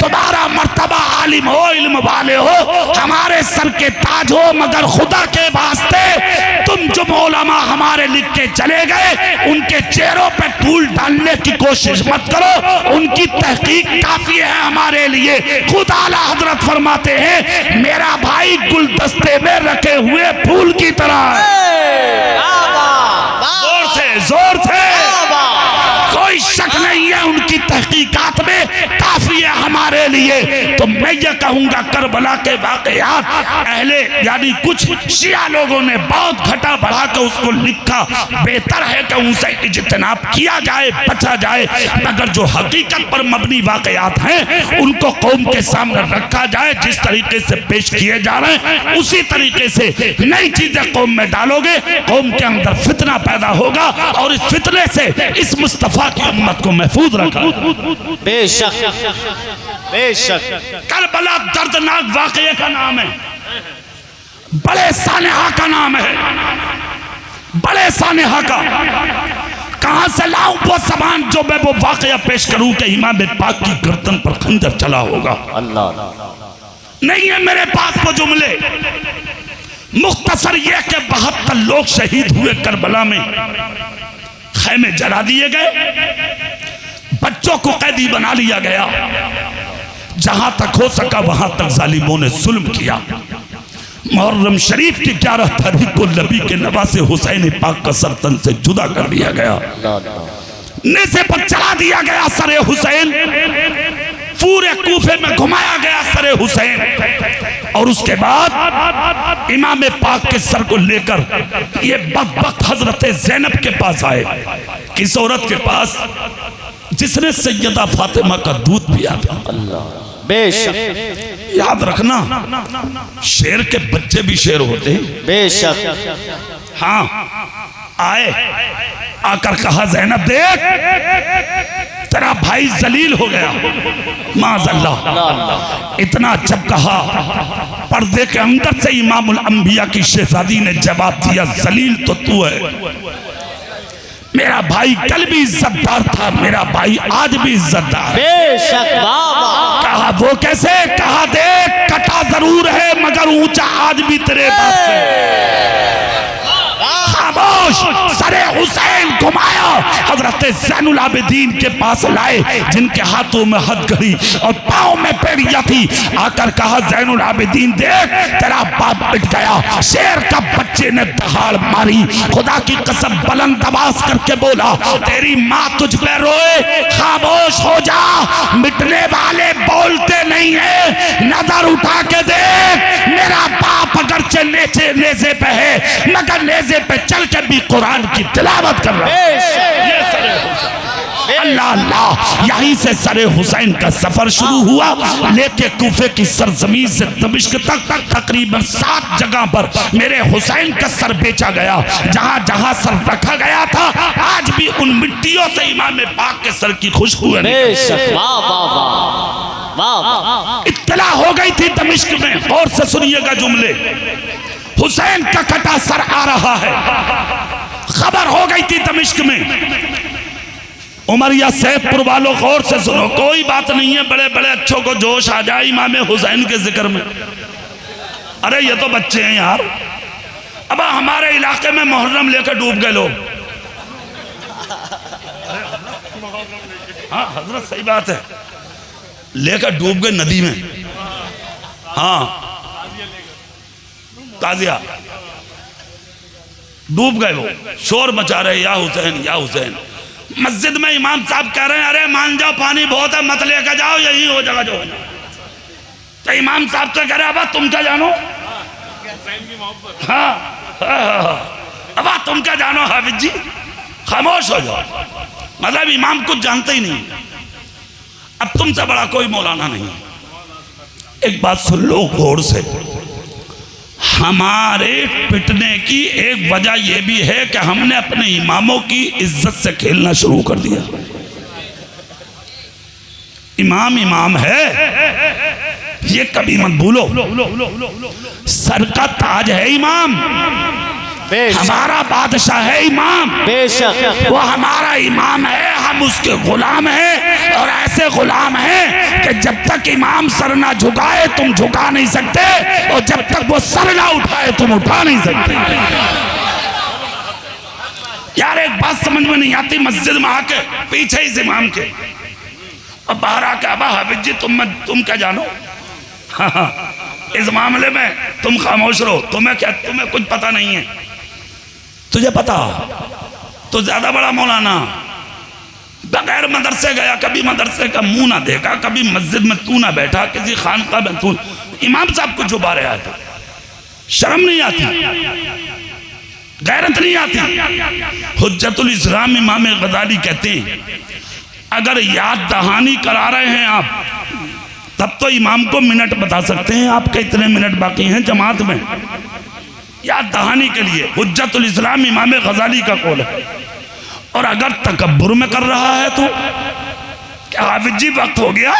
तुम्हारा मर्तबा आलिम हो, इल्म वाले हो, हमारे सर के ताज हो, मगर खुदा के वास्ते तुम जो मौलामा हमारे लिख के चले गए, उनके चेहरों पे धूल डालने की कोशिश मत करो। उनकी तहकीक काफी है हमारे लिए। खुद आला हजरत फरमाते हैं, मेरा भाई गुलदस्ते में रखे हुए फूल की तरह है। जोर से कोई शक नहीं है, उनकी तहकीकात में काफी है हमारे लिए। तो मैं ये कहूंगा, करबला के वाकयात अहले यानी कुछ शिया लोगों ने बहुत घटा बढ़ा कर उसको लिखा, बेहतर है कि उनसे इज्तिनाब किया जाए, बचा जाए। मगर जो हकीकत पर मबनी वाकयात हैं उनको कौम के सामने रखा जाए। जिस तरीके से पेश किए जा रहे हैं उसी तरीके से नई चीजें कौम में डालोगे, कौम के अंदर फितना पैदा होगा और इस फितने से इस मुस्तफा की उम्मत को महफूज रखा। बेशक बेशक। करबला दर्दनाक वाकये का नाम है, बड़े सानेहा का नाम है, बड़े सानेहा का। कहां से लाऊं वो जबान जो मैं वो वाकया पेश करूं कि इमाम पाक की गर्दन पर खंजर चला होगा। अल्लाह नहीं है मेरे पास वो जुमले। मुख्तसर ये कि 72 लोग शहीद हुए करबला में, खैमे जला दिए गए, बच्चों को कैदी बना लिया गया। जहां तक हो सका वहां तक जालिमों ने जुल्म किया। मुहर्रम शरीफ की 11 तारीख को नबी के नवासे हुसैन पाक का सर तन से जुदा कर दिया गया, नेज़े पर चला दिया गया सरे हुसैन, पूरे कूफे में घुमाया गया सरे हुसैन। और उसके बाद इमाम पाक के सर को लेकर ये बदबख्त हजरत ज़ैनब के पास आए। किस औरत के पास? जिसने सैयदा फातिमा का दूध पिया था। बेशक। याद रखना, शेर के बच्चे भी शेर होते हैं। बेशक। हाँ, आए, आकर कहा, ज़ैनब देख, तेरा भाई जलील हो गया। माज़अल्लाह। इतना जब कहा, पर्दे के अंदर से इमामुल अंबिया की शहजादी ने जवाब दिया, जलील तो तू है। मेरा भाई कल भी इज्जतदार था, मेरा भाई आज भी इज्जतदार। बेशक। कहा वो कैसे? कहा देख, कटा जरूर है मगर ऊंचा आज भी तेरे बाप से। खामोश। सरे हुसैन घुमाया, हजरत ज़ैनुल आबिदीन के पास लाए, जिनके हाथों में हथकड़ी और पाँव में पेड़िया थी। आकर कहा, ज़ैनुल आबिदीन देख, तेरा बाप पिट गया। शेर का बच्चे ने दहाड़ मारी। खुदा की कसम बुलंद आवाज करके बोला, तेरी माँ तुझ पे रोए, खामोश हो जा। मिटने वाले बोलते नहीं है। नजर उठा के देख, मेरा बाप अगरचे नेज़े पे है मगर नेज़े पे चल के भी कुरान की तिलावत कर रहा है। अल्लाह अल्लाह। यहीं से सरे हुसैन का सफर शुरू हुआ, लेके कूफे की सरजमीन से दमिश्क तक तकरीबन 7 जगह पर मेरे हुसैन का सर बेचा गया। जहां जहां सर रखा गया था, आज भी उन मिट्टियों से इमाम पाक के सर की खुशबू है। बेशक। वाह वाह वाह। वाह। इत्तला हो गई थी दमिश्क में, और से सुनिएगा जुमले, हुसैन का कटा सर आ रहा है। खबर हो गई थी दमिश्क में। उमरिया सैदपुर वालों गौर से सुनो, कोई बात नहीं है, बड़े बड़े अच्छों को जोश आ जाए इमाम हुसैन के जिक्र में। अरे ये तो बच्चे हैं यार। अब हमारे इलाके में मुहर्रम लेकर डूब गए लोग। हाँ हजरत सही बात है, लेकर डूब गए नदी में। हाँ ताजिया डूब गए, वो शोर मचा रहे या हुसैन या हुसैन। मस्जिद में इमाम साहब कह रहे हैं अरे मान जाओ पानी बहुत है, मत लेकर जाओ, यही हो जगह जो होना। तो इमाम साहब तो कह रहे अब तुम क्या जानो। हाँ अब तुम क्या जानो हाफिज जी, खामोश हो जाओ। मतलब इमाम कुछ जानते ही नहीं, अब तुमसे बड़ा कोई मौलाना नहीं। एक बात सुन लो गौर से, हमारे पिटने की एक वजह यह भी है कि हमने अपने इमामों की इज्जत से खेलना शुरू कर दिया। इमाम इमाम है, ये कभी मत भूलो। सर का ताज है इमाम, हमारा बादशाह है इमाम, बेशक वो हमारा इमाम है, हम उसके गुलाम हैं। और ऐसे गुलाम हैं कि जब तक इमाम सर ना झुकाए तुम झुका नहीं सकते, और जब तक वो सर ना उठाए तुम उठा नहीं सकते। यार एक बात समझ में नहीं आती, मस्जिद में आके पीछे इस इमाम के, अब बाहर आके अबा हाफिज जी तुम क्या जानो। हाँ, इस मामले में तुम खामोश रहो, तुम्हें कुछ पता नहीं है। तुझे पता तो ज्यादा बड़ा मौलाना, बगैर मदरसे गया, कभी मदरसे का मुंह ना देखा, कभी मस्जिद में तू ना बैठा, किसी खानका में तू, इमाम साहब को छुपा रहे आते, शर्म नहीं आती, गैरत नहीं आती। हुज्जतुल इस्लाम इमाम गजाली कहते हैं अगर याद दहानी करा रहे हैं आप, तब तो इमाम को मिनट बता सकते हैं आपके इतने मिनट बाकी हैं जमात में, याद दहानी के लिए। हुज्जतुल इस्लाम इमाम गजाली का कौल है। और अगर तकब्बुर में कर रहा है तो क्या हाफिज जी वक्त हो गया,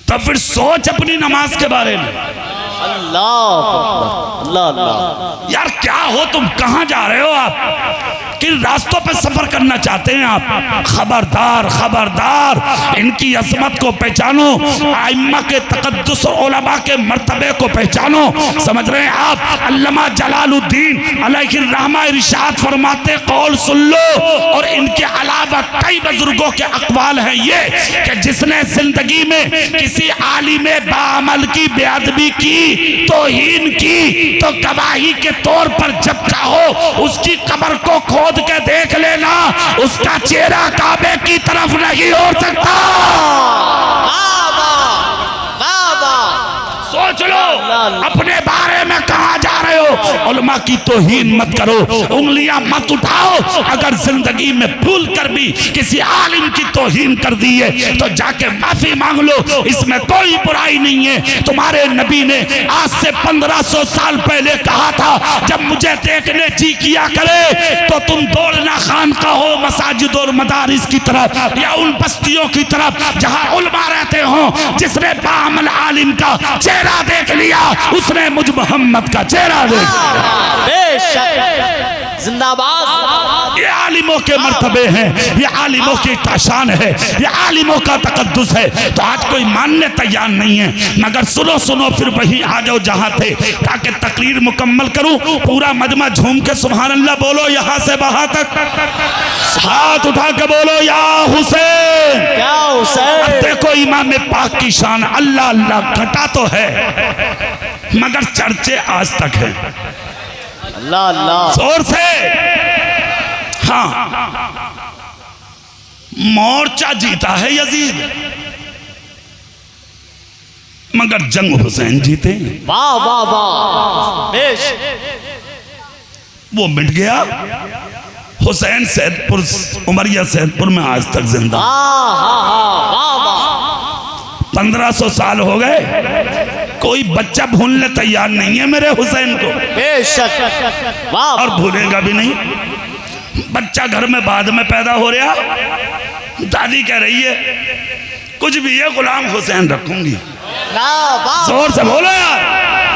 तो फिर सोच अपनी नमाज के बारे में। अल्लाह अल्लाह अल्लाह। यार क्या हो तुम, कहां जा रहे हो आप, किन रास्तों पर सफर करना चाहते हैं आप। खबरदार खबरदार, इनकी अजमत को पहचानो, आइम्मा के तकद्दुस और उलमा के मर्तबे को पहचानो। समझ रहे हैं आप, अल्लामा जलालुद्दीन अलैहिर्रहमा इरशाद फरमाते कौल सुन लो। और इनके अलावा कई बुजुर्गों के अक़वाल हैं ये कि जिसने जिंदगी में किसी आलिम बाअमल की बेअदबी की, तौहीन की, तो गवाही के तौर पर जब चाहो उसकी कब्र को खोद के देख लेना, उसका चेहरा काबे की तरफ नहीं हो सकता। सोच लो अपने बारे में कहां जा रहे हो। उलमा की तौहीन मत करो, उंगलियां मत उठाओ। अगर जिंदगी में भूल कर भी किसी आलिम की तौहीन कर दी है तो जाके माफी मांग लो, इसमें कोई बुराई नहीं है। तुम्हारे नबी ने आज से 1500 साल पहले कहा था जब मुझे देखने जी किया करे तो तुम दौड़ना खानकाहों, मसाजिद और मदारिस की तरफ, या उन बस्तियों की तरफ जहां उलमा रहते हो। जिसने बाअमल आलिम का चेहरा देख लिया उसने मुझ मोहम्मद का चेहरा देख लिया। जिंदाबाद। ये आलिमों के मर्तबे हैं, ये आलिमों की शान है, ये आलिमों का तकद्दुस है। तो आज कोई मानने तैयार नहीं है, मगर सुनो सुनो फिर वहीं आ जाओ जहां थे, ताकि तकरीर मुकम्मल करूं। पूरा मजमा झूम के सुभान अल्लाह बोलो, यहां से वहां तक हाथ उठा के बोलो या हुसैन या हुसैन। देखो इमाम पाक की शान, अल्लाह अल्लाह घटा तो है मगर चर्चे आज तक है। अल्लाह अल्लाह जोर से। हाँ, मोर्चा जीता है यजीद मगर जंग हुसैन जीते। वाह वाह वाह, बेश। वो मिट गया। हुसैन सैदपुर, उमरिया सैदपुर में आज तक जिंदा। 1500 साल हो गए, कोई बच्चा भूलने तैयार नहीं है मेरे हुसैन को, बेशक। वाह। और भूलेगा भी नहीं। बच्चा घर में बाद में पैदा हो रहा, दादी कह रही है कुछ भी है गुलाम हुसैन रखूंगी। वाह वाह जोर से बोलो यार।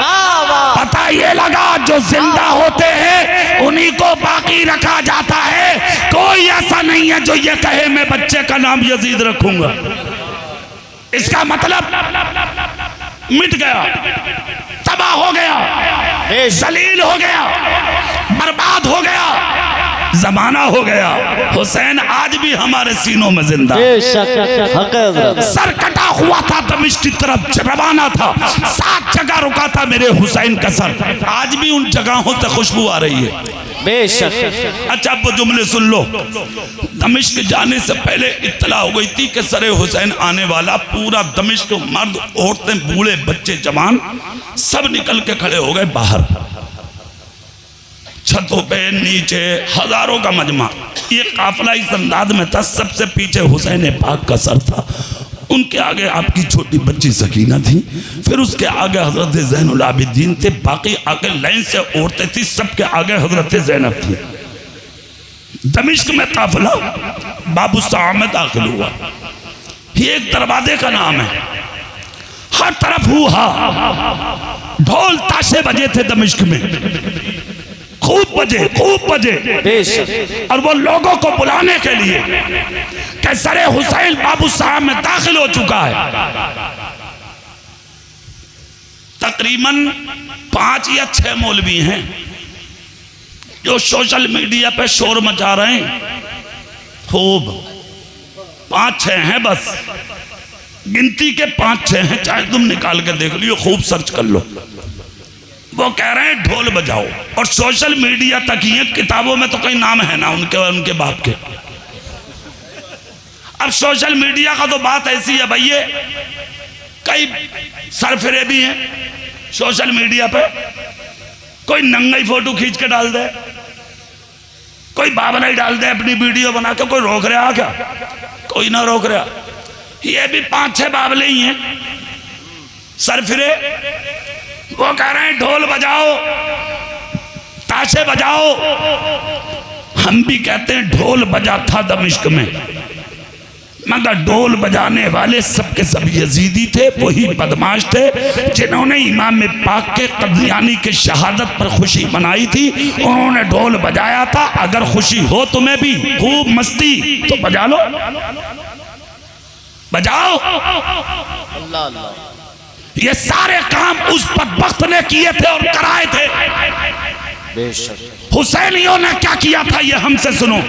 वाह वाह। पता ये लगा जो जिंदा होते हैं उन्हीं को बाकी रखा जाता है। कोई ऐसा नहीं है जो ये कहे मैं बच्चे का नाम यजीद रखूंगा। इसका मतलब मिट गया, तबाह हो गया, जलील हो गया, बर्बाद हो गया, जमाना हो गया। हुसैन आज भी हमारे सीनों में जिंदा। सर कटा हुआ था, दमिश्क की तरफ रवाना था, 7 जगह रुका था मेरे हुसैन का सर। आज भी उन जगहों से खुशबू आ रही है। बेशक। अच्छा अब वो जुमले सुन लो। दमिश्क जाने से पहले इत्तला हो गई थी कि सरे हुसैन आने वाला। पूरा दमिश्क, मर्द, औरतें, बूढ़े, बच्चे, जवान सब निकल के खड़े हो गए बाहर, छतों पे, नीचे, हजारों का मजमा। ये काफिला इस अंदाज में था। सबसे पीछे हुसैन पाक का सर था, उनके आगे आपकी छोटी बच्ची सकीना थी, फिर उसके आगे हजरत ज़ैनुल आबिदीन थे, बाकी आगे लाइन से औरतें थी, सबके आगे हजरत ज़ैनब थी। दमिश्क में काफिला बाबू साहब में दाखिल हुआ। ये एक दरवाजे का नाम है। हर तरफ हुआ, ढोल ताशे बजे थे दमिश्क में, खूब बजे, खूब बजे। और वो लोगों को बुलाने के लिए कि सरे हुसैन बाबू साहब में दाखिल हो चुका है। तकरीबन 5 या 6 मौलवी हैं जो सोशल मीडिया पे शोर मचा रहे हैं। खूब 5-6 हैं, बस गिनती के 5-6 हैं, चाहे तुम निकाल के देख लियो, खूब सर्च कर लो। वो कह रहे हैं ढोल बजाओ, और सोशल मीडिया तक ही है, किताबों में तो कहीं नाम है ना उनके और उनके बाप के। अब सोशल मीडिया का तो बात ऐसी है भैया, कई सरफिरे भी हैं सोशल मीडिया पे। कोई नंगी फोटो खींच के डाल दे, कोई बाबला ही डाल दे अपनी वीडियो बना के। कोई रोक रहा क्या? कोई ना रोक रहा। ये भी 5-6 बाबले ही हैं सरफिरे। वो कह रहे हैं ढोल बजाओ, ताशे बजाओ। हम भी कहते हैं ढोल बजा था दमिश्क में, मगर ढोल बजाने वाले सबके सब यजीदी थे, वही बदमाश थे जिन्होंने इमाम पाक के कदियानी के शहादत पर खुशी मनाई थी। उन्होंने ढोल बजाया था। अगर खुशी हो तुम्हें भी खूब मस्ती तो बजा लो, बजाओ। अल्लाह अल्लाह। ये सारे काम उस बदबख्त ने किए थे और कराए थे। बेशक। हुसैनियों ने क्या किया था ये हमसे सुनो।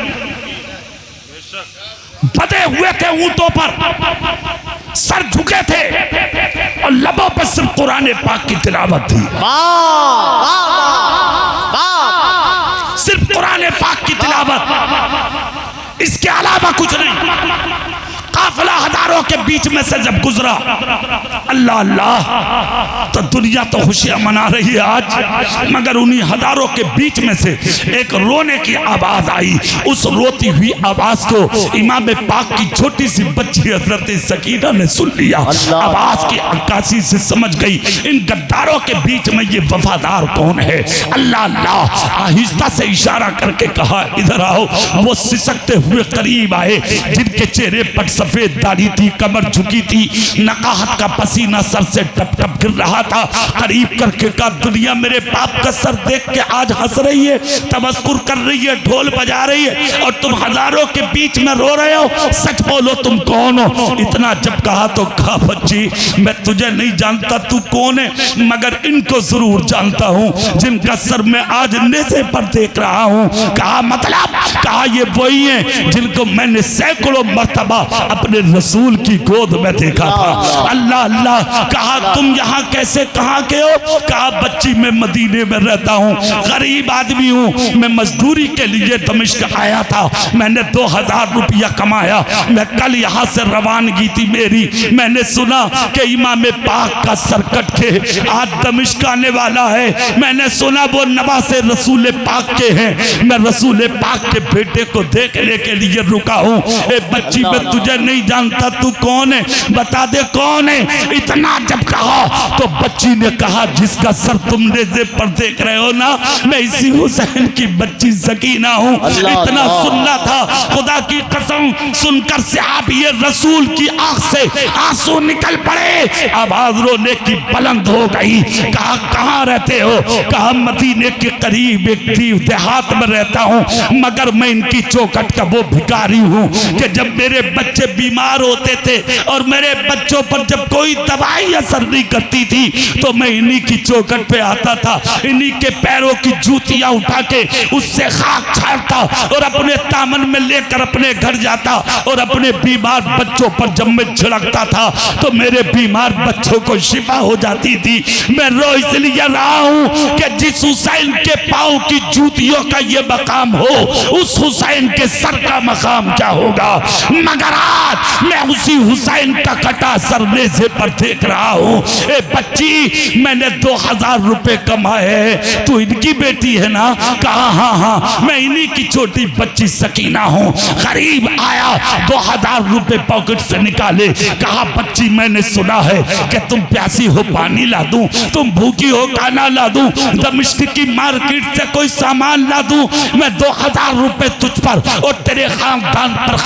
बधे हुए थे ऊंटों पर, सर झुके थे और लबों पर सिर्फ कुरान पाक की तिलावत थी। सिर्फ कुरान पाक की तिलावत, इसके अलावा कुछ नहीं। काफिला हजारों के बीच में से जब गुजरा, अल्लाह अल्लाह, तो दुनिया तो खुशियां मना रही है आज, मगर उन्हीं हजारों के बीच में से एक रोने की आवाज आई। उस रोती हुई आवाज को इमाम पाक की छोटी सी बच्ची हजरत सकीना ने सुन लिया। आवाज की अक्कासी से समझ गई इन गद्दारों के बीच में ये वफादार कौन है। अल्लाह अल्लाह, आहिस्ता से इशारा करके कहा इधर आओ। वो सिसकते हुए करीब आए, जिनके चेहरे पर सफेद दाढ़ी थी, कमर झुकी थी, नकाहत का पसीना सर से टप टप गिर रहा था। करीब करके कहा दुनिया मेरे बाप का सर देख के आज हंस रही है, तबस्कुर कर रही है, ढोल बजा रही है, और तुम हजारों के बीच में रो रहे हो। सच बोलो तुम कौन हो? इतना जब कहा तो कहा बच्ची मैं तुझे नहीं जानता तू कौन है, मगर इनको जरूर जानता हूँ जिनका सर मैं आज नेज़े पर देख रहा हूँ। कहा मतलब? कहा ये वही है जिनको मैंने सैकड़ों मर्तबा अपने रसूल की गोद में देखा था। अल्लाह अल्लाह। कहा तुम यहाँ कैसे, कहाँ के हो? कहा बच्ची मैं मदीने में रहता हूँ, गरीब आदमी हूँ, मैं मजदूरी के लिए दमिश्क आया था, मैंने 2000 रुपया कमाया, मैं कल यहाँ से रवानगी थी मेरी, मैंने सुना कि इमाम पाक का सरकट के आज दमिश्क आने वाला है, मैंने सुना वो नवासे रसूल पाक के हैं, मैं रसूल पाक के बेटे को देखने के लिए रुका हूँ। ए बच्ची मैं तुझे नहीं जानता तू कौन है, बता दे कौन है। इतना जब कहा तो बच्ची ने कहा जिसका सर तुमने पर देख रहे हो ना, मैं इसी हुसैन की बच्ची सकीना हूँ। इतना सुनना था, खुदा की कसम सुनकर साहब ये रसूल की आंख से आंसू निकल पड़े। आवाज रोने की बुलंद हो गई। कहा कहाँ रहते हो? कहा मदीने के करीब एक देहात में रहता हूँ, मगर मैं इनकी चौखट का वो भिखारी हूँ कि जब मेरे बच्चे बीमार होते थे और मेरे बच्चों पर जब कोई दवाई असर नहीं करती थी तो मैं इन्हीं की चौखट पे आता था, इन्हीं के पैरों की जूतियां उठा के उससे खाक छाड़ता और अपने दामन में लेकर अपने घर जाता और अपने बीमार बच्चों पर जब मैं छिड़कता था तो मेरे बीमार बच्चों को शिफा हो जाती थी। मैं रो इसलिए रहा हूँ कि जिस हुसैन के पाँव की जूतियों का ये मकाम हो, उस हुसैन के सर का मकाम क्या होगा। मगर आज मैं उसी हुसैन का कटा सर नेज़े पर देख रहा हूँ। ए बच्ची, मैंने 2000 रुपए कमाए हैं, तू इनकी बेटी है ना? कहा हाँ हाँ, मैं इन्हीं की छोटी बच्ची सकीना हूँ। गरीब आया, 2000 रुपए पॉकेट से निकाले। कहा बच्ची, मैंने सुना है कि तुम प्यासी हो, पानी ला दूं, तुम भूखी हो, खाना ला दूं, दमिश्क की मार्केट से कोई सामान ला दूं। मैं 2000 रुपए तुझ पर और तेरे खानदान पर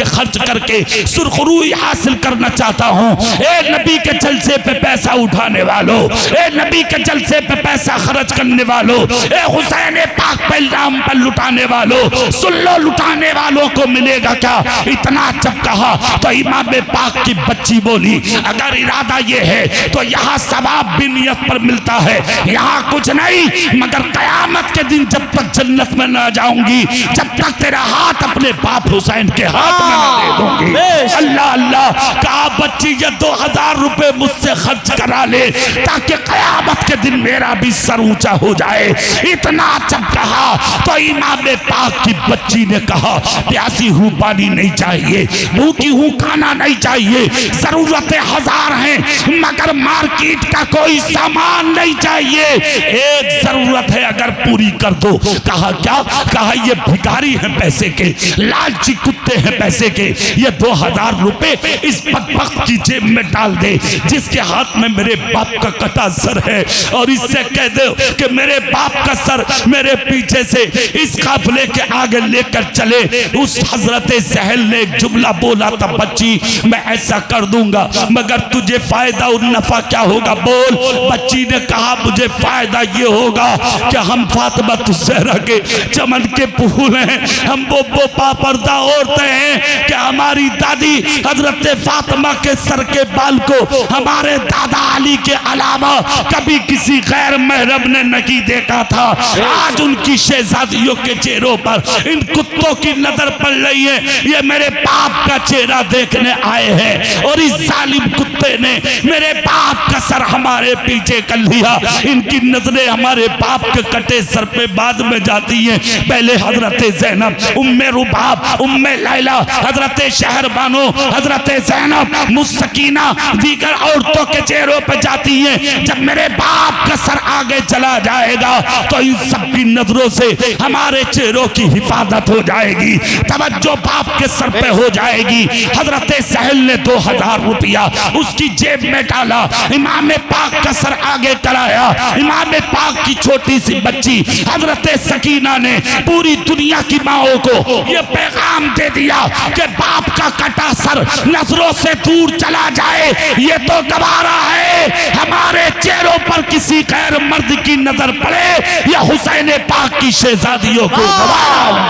खर्च करके सुरखरुई हासिल करना चाहता हूँ। ए नबी के जलसे पे पैसा उठाने वालों, ए नबी के जलसे पे पैसा खर्च करने वालों, ए हुसैन पाक पे नाम पर लुटाने वालों, सुन लो लुटाने वालों को मिलेगा क्या। इतना जब कहा तो इमाम पाक की बच्ची बोली, अगर इरादा ये है तो यहाँ सवाब भी नियत पर मिलता है, यहाँ कुछ नहीं, मगर कयामत के दिन जब तक जन्नत में ना जाऊंगी, जब तक तेरा हाथ अपने बाप हुसैन के हाथ में ना दे दूंगी। अल्लाह अल्लाह। कहा बच्ची, ये 2000 रुपए मुझसे खर्च करा ले ताकि कयामत के दिन मेरा भी सर ऊंचा हो जाए। इतना जब कहा तो इमाम पाक की बच्ची ने कहा, प्यासी हूँ, पानी नहीं चाहिए, भूखी हूँ, खाना नहीं चाहिए, जरूरतें 1000 हैं मगर मार्केट का कोई सामान नहीं चाहिए, एक जरूरत है अगर पूरी कर दो। कहा क्या? कहा ये भिखारी हैं पैसे के, लालची कुत्ते हैं पैसे के, ये 2000 रुपए इस बदबख्त की जेब में डाल दे जिसके हाथ में मेरे बाप का कटा सर है, और इससे कह दो कि मेरे बाप का सर मेरे पीछे से इस काफिले के आगे लेकर चले। उस हजरत सहल ने एक जुमला बोला था, बच्ची मैं ऐसा कर दूंगा मगर तुझे फायदा और नफा क्या होगा बोल। बच्ची ने कहा मुझे फायदा ये होगा कि हम फातिमा ज़हरा के चमन के फूल हैं, हम वो पापर्दा औरतें हैं कि हमारी दादी हजरत फातिमा के सर के बाल को हमारे दादा अली के अलावा कभी किसी गैर महरम ने नहीं देखा था। आज उनकी शहजादियों के चेहरों पर इन कुत्तों की नजर पड़ रही है, ये मेरे बाप का चेहरा देखने आए हैं और इस जालिम कुत्ते ने मेरे बाप का सर हमारे पीछे कर लिया। इनकी नजरें हमारे बाप के कटे सर पे बाद में जाती हैं, पहले हजरत ज़ैनब, उम्मे रुबाब, उम्मे लैला, हजरत शहरबानो, हजरत ज़ैनब, मुस्सकीना, दीगर औरतों के चेहरों पे जाती हैं। जब मेरे बाप का सर आगे चला जाएगा तो इन सब की नजरों से हमारे चेहरों की हिफाजत हो जाएगी, तवज्जो बाप के सर पे हो जाएगी। हजरत सहल ने 2000 रुपया उसकी जेब में डाला, इमाम पाक का सर आगे कराया। इमाम पाक की छोटी सी बच्ची हजरत सकीना ने पूरी दुनिया की माओं को यह पैगाम दे दिया कि बाप का कटा सर नजरों से दूर चला जाए, ये तो गवारा है हमारे चेहरों पर किसी गैर मर्द की नजर पड़े या हुसैन पाक की शहजादियों को गवारा।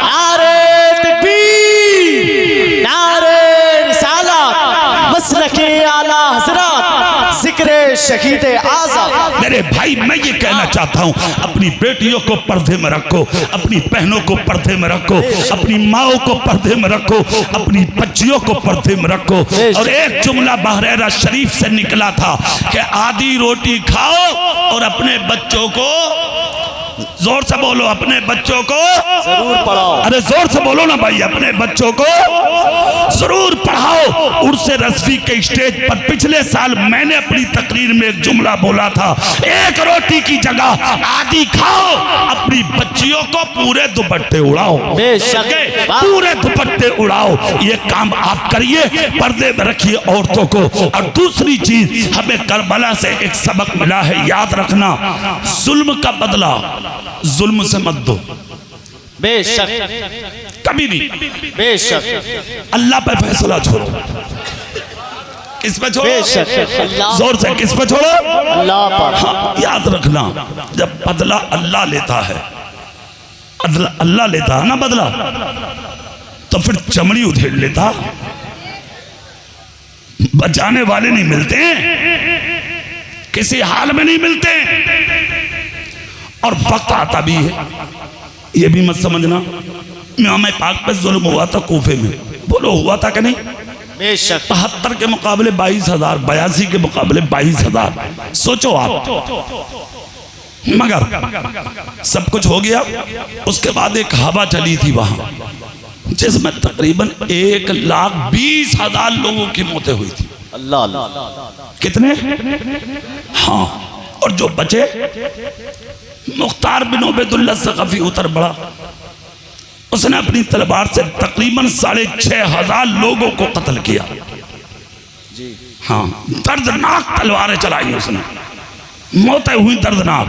नारे तकबीर, नारे रिसालत, मसलके आला हजरत, जिक्र शहीद आज़म। मेरे भाई मैं ये कहना चाहता हूँ, अपनी बेटियों को पर्दे में रखो, अपनी बहनों को पर्दे में रखो, अपनी माओ को पर्दे में रखो, अपनी बच्चियों को पर्दे में रखो। और एक जुमला बहरेरा शरीफ से निकला था कि आधी रोटी खाओ और अपने बच्चों को जोर से बोलो, अपने बच्चों को जरूर पढ़ाओ। अरे जोर से बोलो ना भाई, अपने बच्चों को जरूर पढ़ाओ। उर्से रज़वी के स्टेज पर पिछले साल मैंने अपनी तकरीर में एक जुमला बोला था, एक रोटी की जगह आधी खाओ, अपनी बच्चियों को पूरे दुपट्टे उड़ाओ, बेशक, पूरे दुपट्टे उड़ाओ। ये काम आप करिए, पर्दे में रखिए औरतों को। और दूसरी चीज, हमें करबला से एक सबक मिला है, याद रखना, जुल्म का बदला जुल्म से मत दो, बेशक, कभी नहीं। बेशक, अल्लाह पे फैसला छोड़ो। किस पे छोड़ो? बेशक, अल्लाह, जोर से, किस पे छोड़ो? अल्लाह पर। हाँ, याद रखना, जब बदला अल्लाह लेता है, अल्लाह लेता है ना बदला, तो फिर चमड़ी उधेड़ लेता, बचाने वाले नहीं मिलते, किसी हाल में नहीं मिलते। और वक्त आता भी है, ये भी मत समझना इमाम पाक पे जुल्म हुआ था कूफे में, बोलो हुआ था कि नहीं? बेशक, 72 के मुकाबले 22,000, 82 के मुकाबले 22,000, सोचो आप। मगर सब कुछ हो गया, उसके बाद एक हवा चली थी वहां, जिसमें तकरीबन 1,20,000 लोगों की मौतें हुई थी। अल्लाह अल्लाह, कितने? हाँ, और जो बचे, मुख्तार बिन उबैदुल्लाह सक़फ़ी उतर पड़ा, उसने अपनी तलवार से तकरीबन 6,500 लोगों को कत्ल किया। हाँ, दर्दनाक तलवारें चलाई उसने, मौतें हुई दर्दनाक,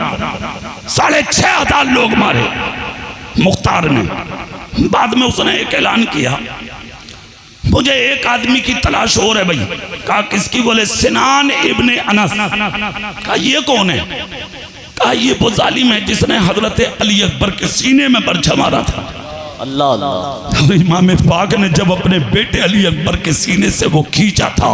6,500 लोग मारे मुख्तार ने। बाद में उसने एक ऐलान किया, मुझे एक आदमी की तलाश हो रही है भाई। कहा किसकी? बोले सिनान इब्ने अनस। कहा ये कौन है? कहा ये वो जालिम है जिसने हजरत अली अकबर के सीने में बर्छा मारा था। अल्लाह अल्लाह, इमाम पाक ने जब अपने बेटे अली अकबर के सीने से वो खींचा था,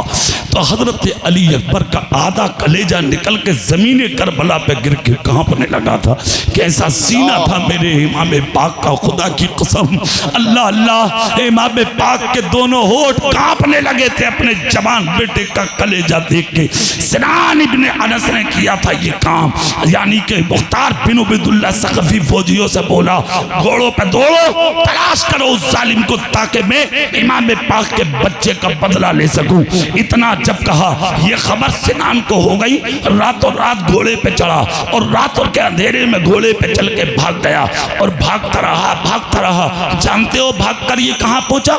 तो हजरत अली अकबर का आधा कलेजा निकल के जमीन करबला पे गिर के कांपने लगा था। कैसा सीना था मेरे इमाम पाक का, खुदा की कसम, अल्लाह अल्लाह, इमाम पाक के दोनों होठ कांपने लगे थे अपने जवान बेटे का कलेजा देख के। सिनान इब्ने अनस ने किया था ये काम, यानी कि मुख्तार बिन उबैदुल्लाह सक़फ़ी फौजियों से बोला, घोड़ों पे दौड़ो, तलाश करो उस जालिम को, ताकि मैं इमाम पाक के बच्चे का बदला ले सकूं। इतना जब कहा, यह खबर सिनान को हो गई, रातों रात घोड़े पे चढ़ा और रातों के अंधेरे में घोड़े पे चल के भाग गया और भागता रहा, भागता रहा। जानते हो भागकर ये कहां पहुंचा?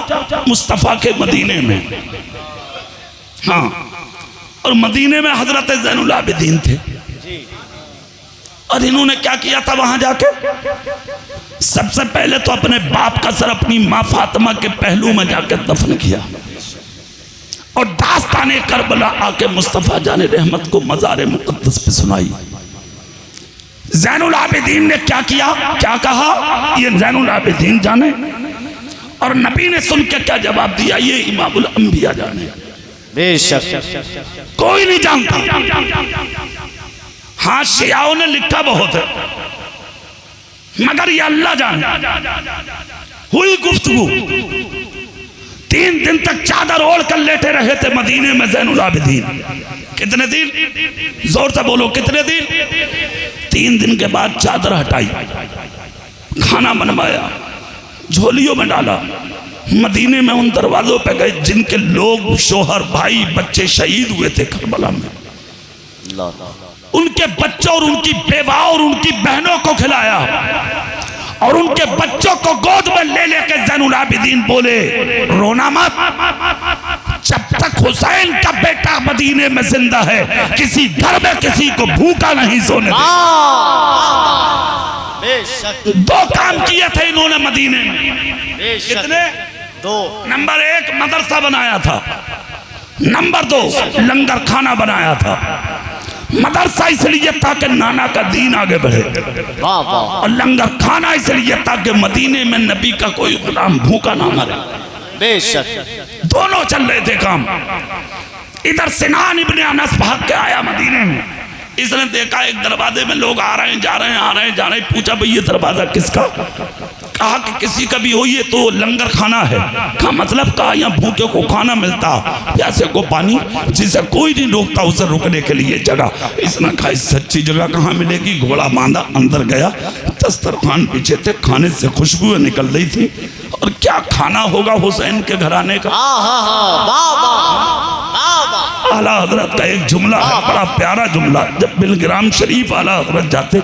मुस्तफा के मदीने में। हाँ, और मदीने में हजरत ज़ैनुल आबिदीन थे, और इन्होंने क्या किया था वहां जाके? सबसे पहले तो अपने बाप का सर अपनी माँ फातिमा के पहलू में जाकर दफन किया, और दास्ताने करबला आके मुस्तफ़ा जाने रहमत को मज़ार मुक़द्दस पे सुनाई। ज़ैनुल आबिदीन ने क्या किया, क्या कहा, ये ज़ैनुल आबिदीन जाने, और नबी ने सुन के क्या जवाब दिया, ये इमामुल अंबिया जाने। बेशक, कोई नहीं जानता। हाँ, शियाओं ने लिखा बहुत है, मगर ये अल्लाह जाने। हुई गुफ्तगू, 3 दिन तक चादर ओढ़ कर लेटे रहे थे मदीने में ज़ैनुल आबिदीन। कितने दिन? जोर से बोलो, कितने दिन? 3 दिन के बाद चादर हटाई, खाना बनवाया, झोलियों में डाला, मदीने में उन दरवाजों पे गए जिनके लोग, शोहर, भाई, बच्चे शहीद हुए थे करबला में। उनके बच्चों और उनकी बेवाओं और उनकी बहनों को खिलाया, और उनके बच्चों को गोद में ले लेकर ज़ैनुल आबिदीन बोले, रोना मत, जब तक हुसैन का बेटा मदीने में जिंदा है, किसी घर में किसी को भूखा नहीं सोने देना। बेशक, 2 काम किए थे इन्होंने मदीने में। कितने? 2। नंबर 1 मदरसा बनाया था, नंबर 2 लंगर खाना बनाया था। मदरसा इसलिए ताकि नाना का दीन आगे बढ़े, वाह वाह, और लंगर खाना इसलिए ताकि मदीने में नबी का कोई गुलाम भूखा ना मरे। बेशक, दोनों चल रहे थे काम। इधर सिनान इब्ने अनस भाग के आया मदीने में, इसने देखा एक दरवाजे में लोग आ रहे हैं, जा रहे हैं, आ रहे हैं, जा रहे हैं। पूछा भाई ये दरवाजा किसका? कहा कि किसी का भी हो ये तो लंगर खाना है। कहा मतलब कहा यहाँ भूखे को खाना मिलता, प्यासे को पानी, जिसे कोई नहीं रोकता उसे रुकने के लिए जगह। इसने कहा सच्ची जगह कहाँ मिलेगी। घोड़ा बांधा, अंदर गया, दस्तरखान पीछे थे, खाने से खुशबू निकल रही थी। और क्या खाना होगा हुसैन के घराने का। आला हजरत का एक जुमला है, बड़ा प्यारा जुमला। जब बिलग्राम शरीफ आला हजरत जाते,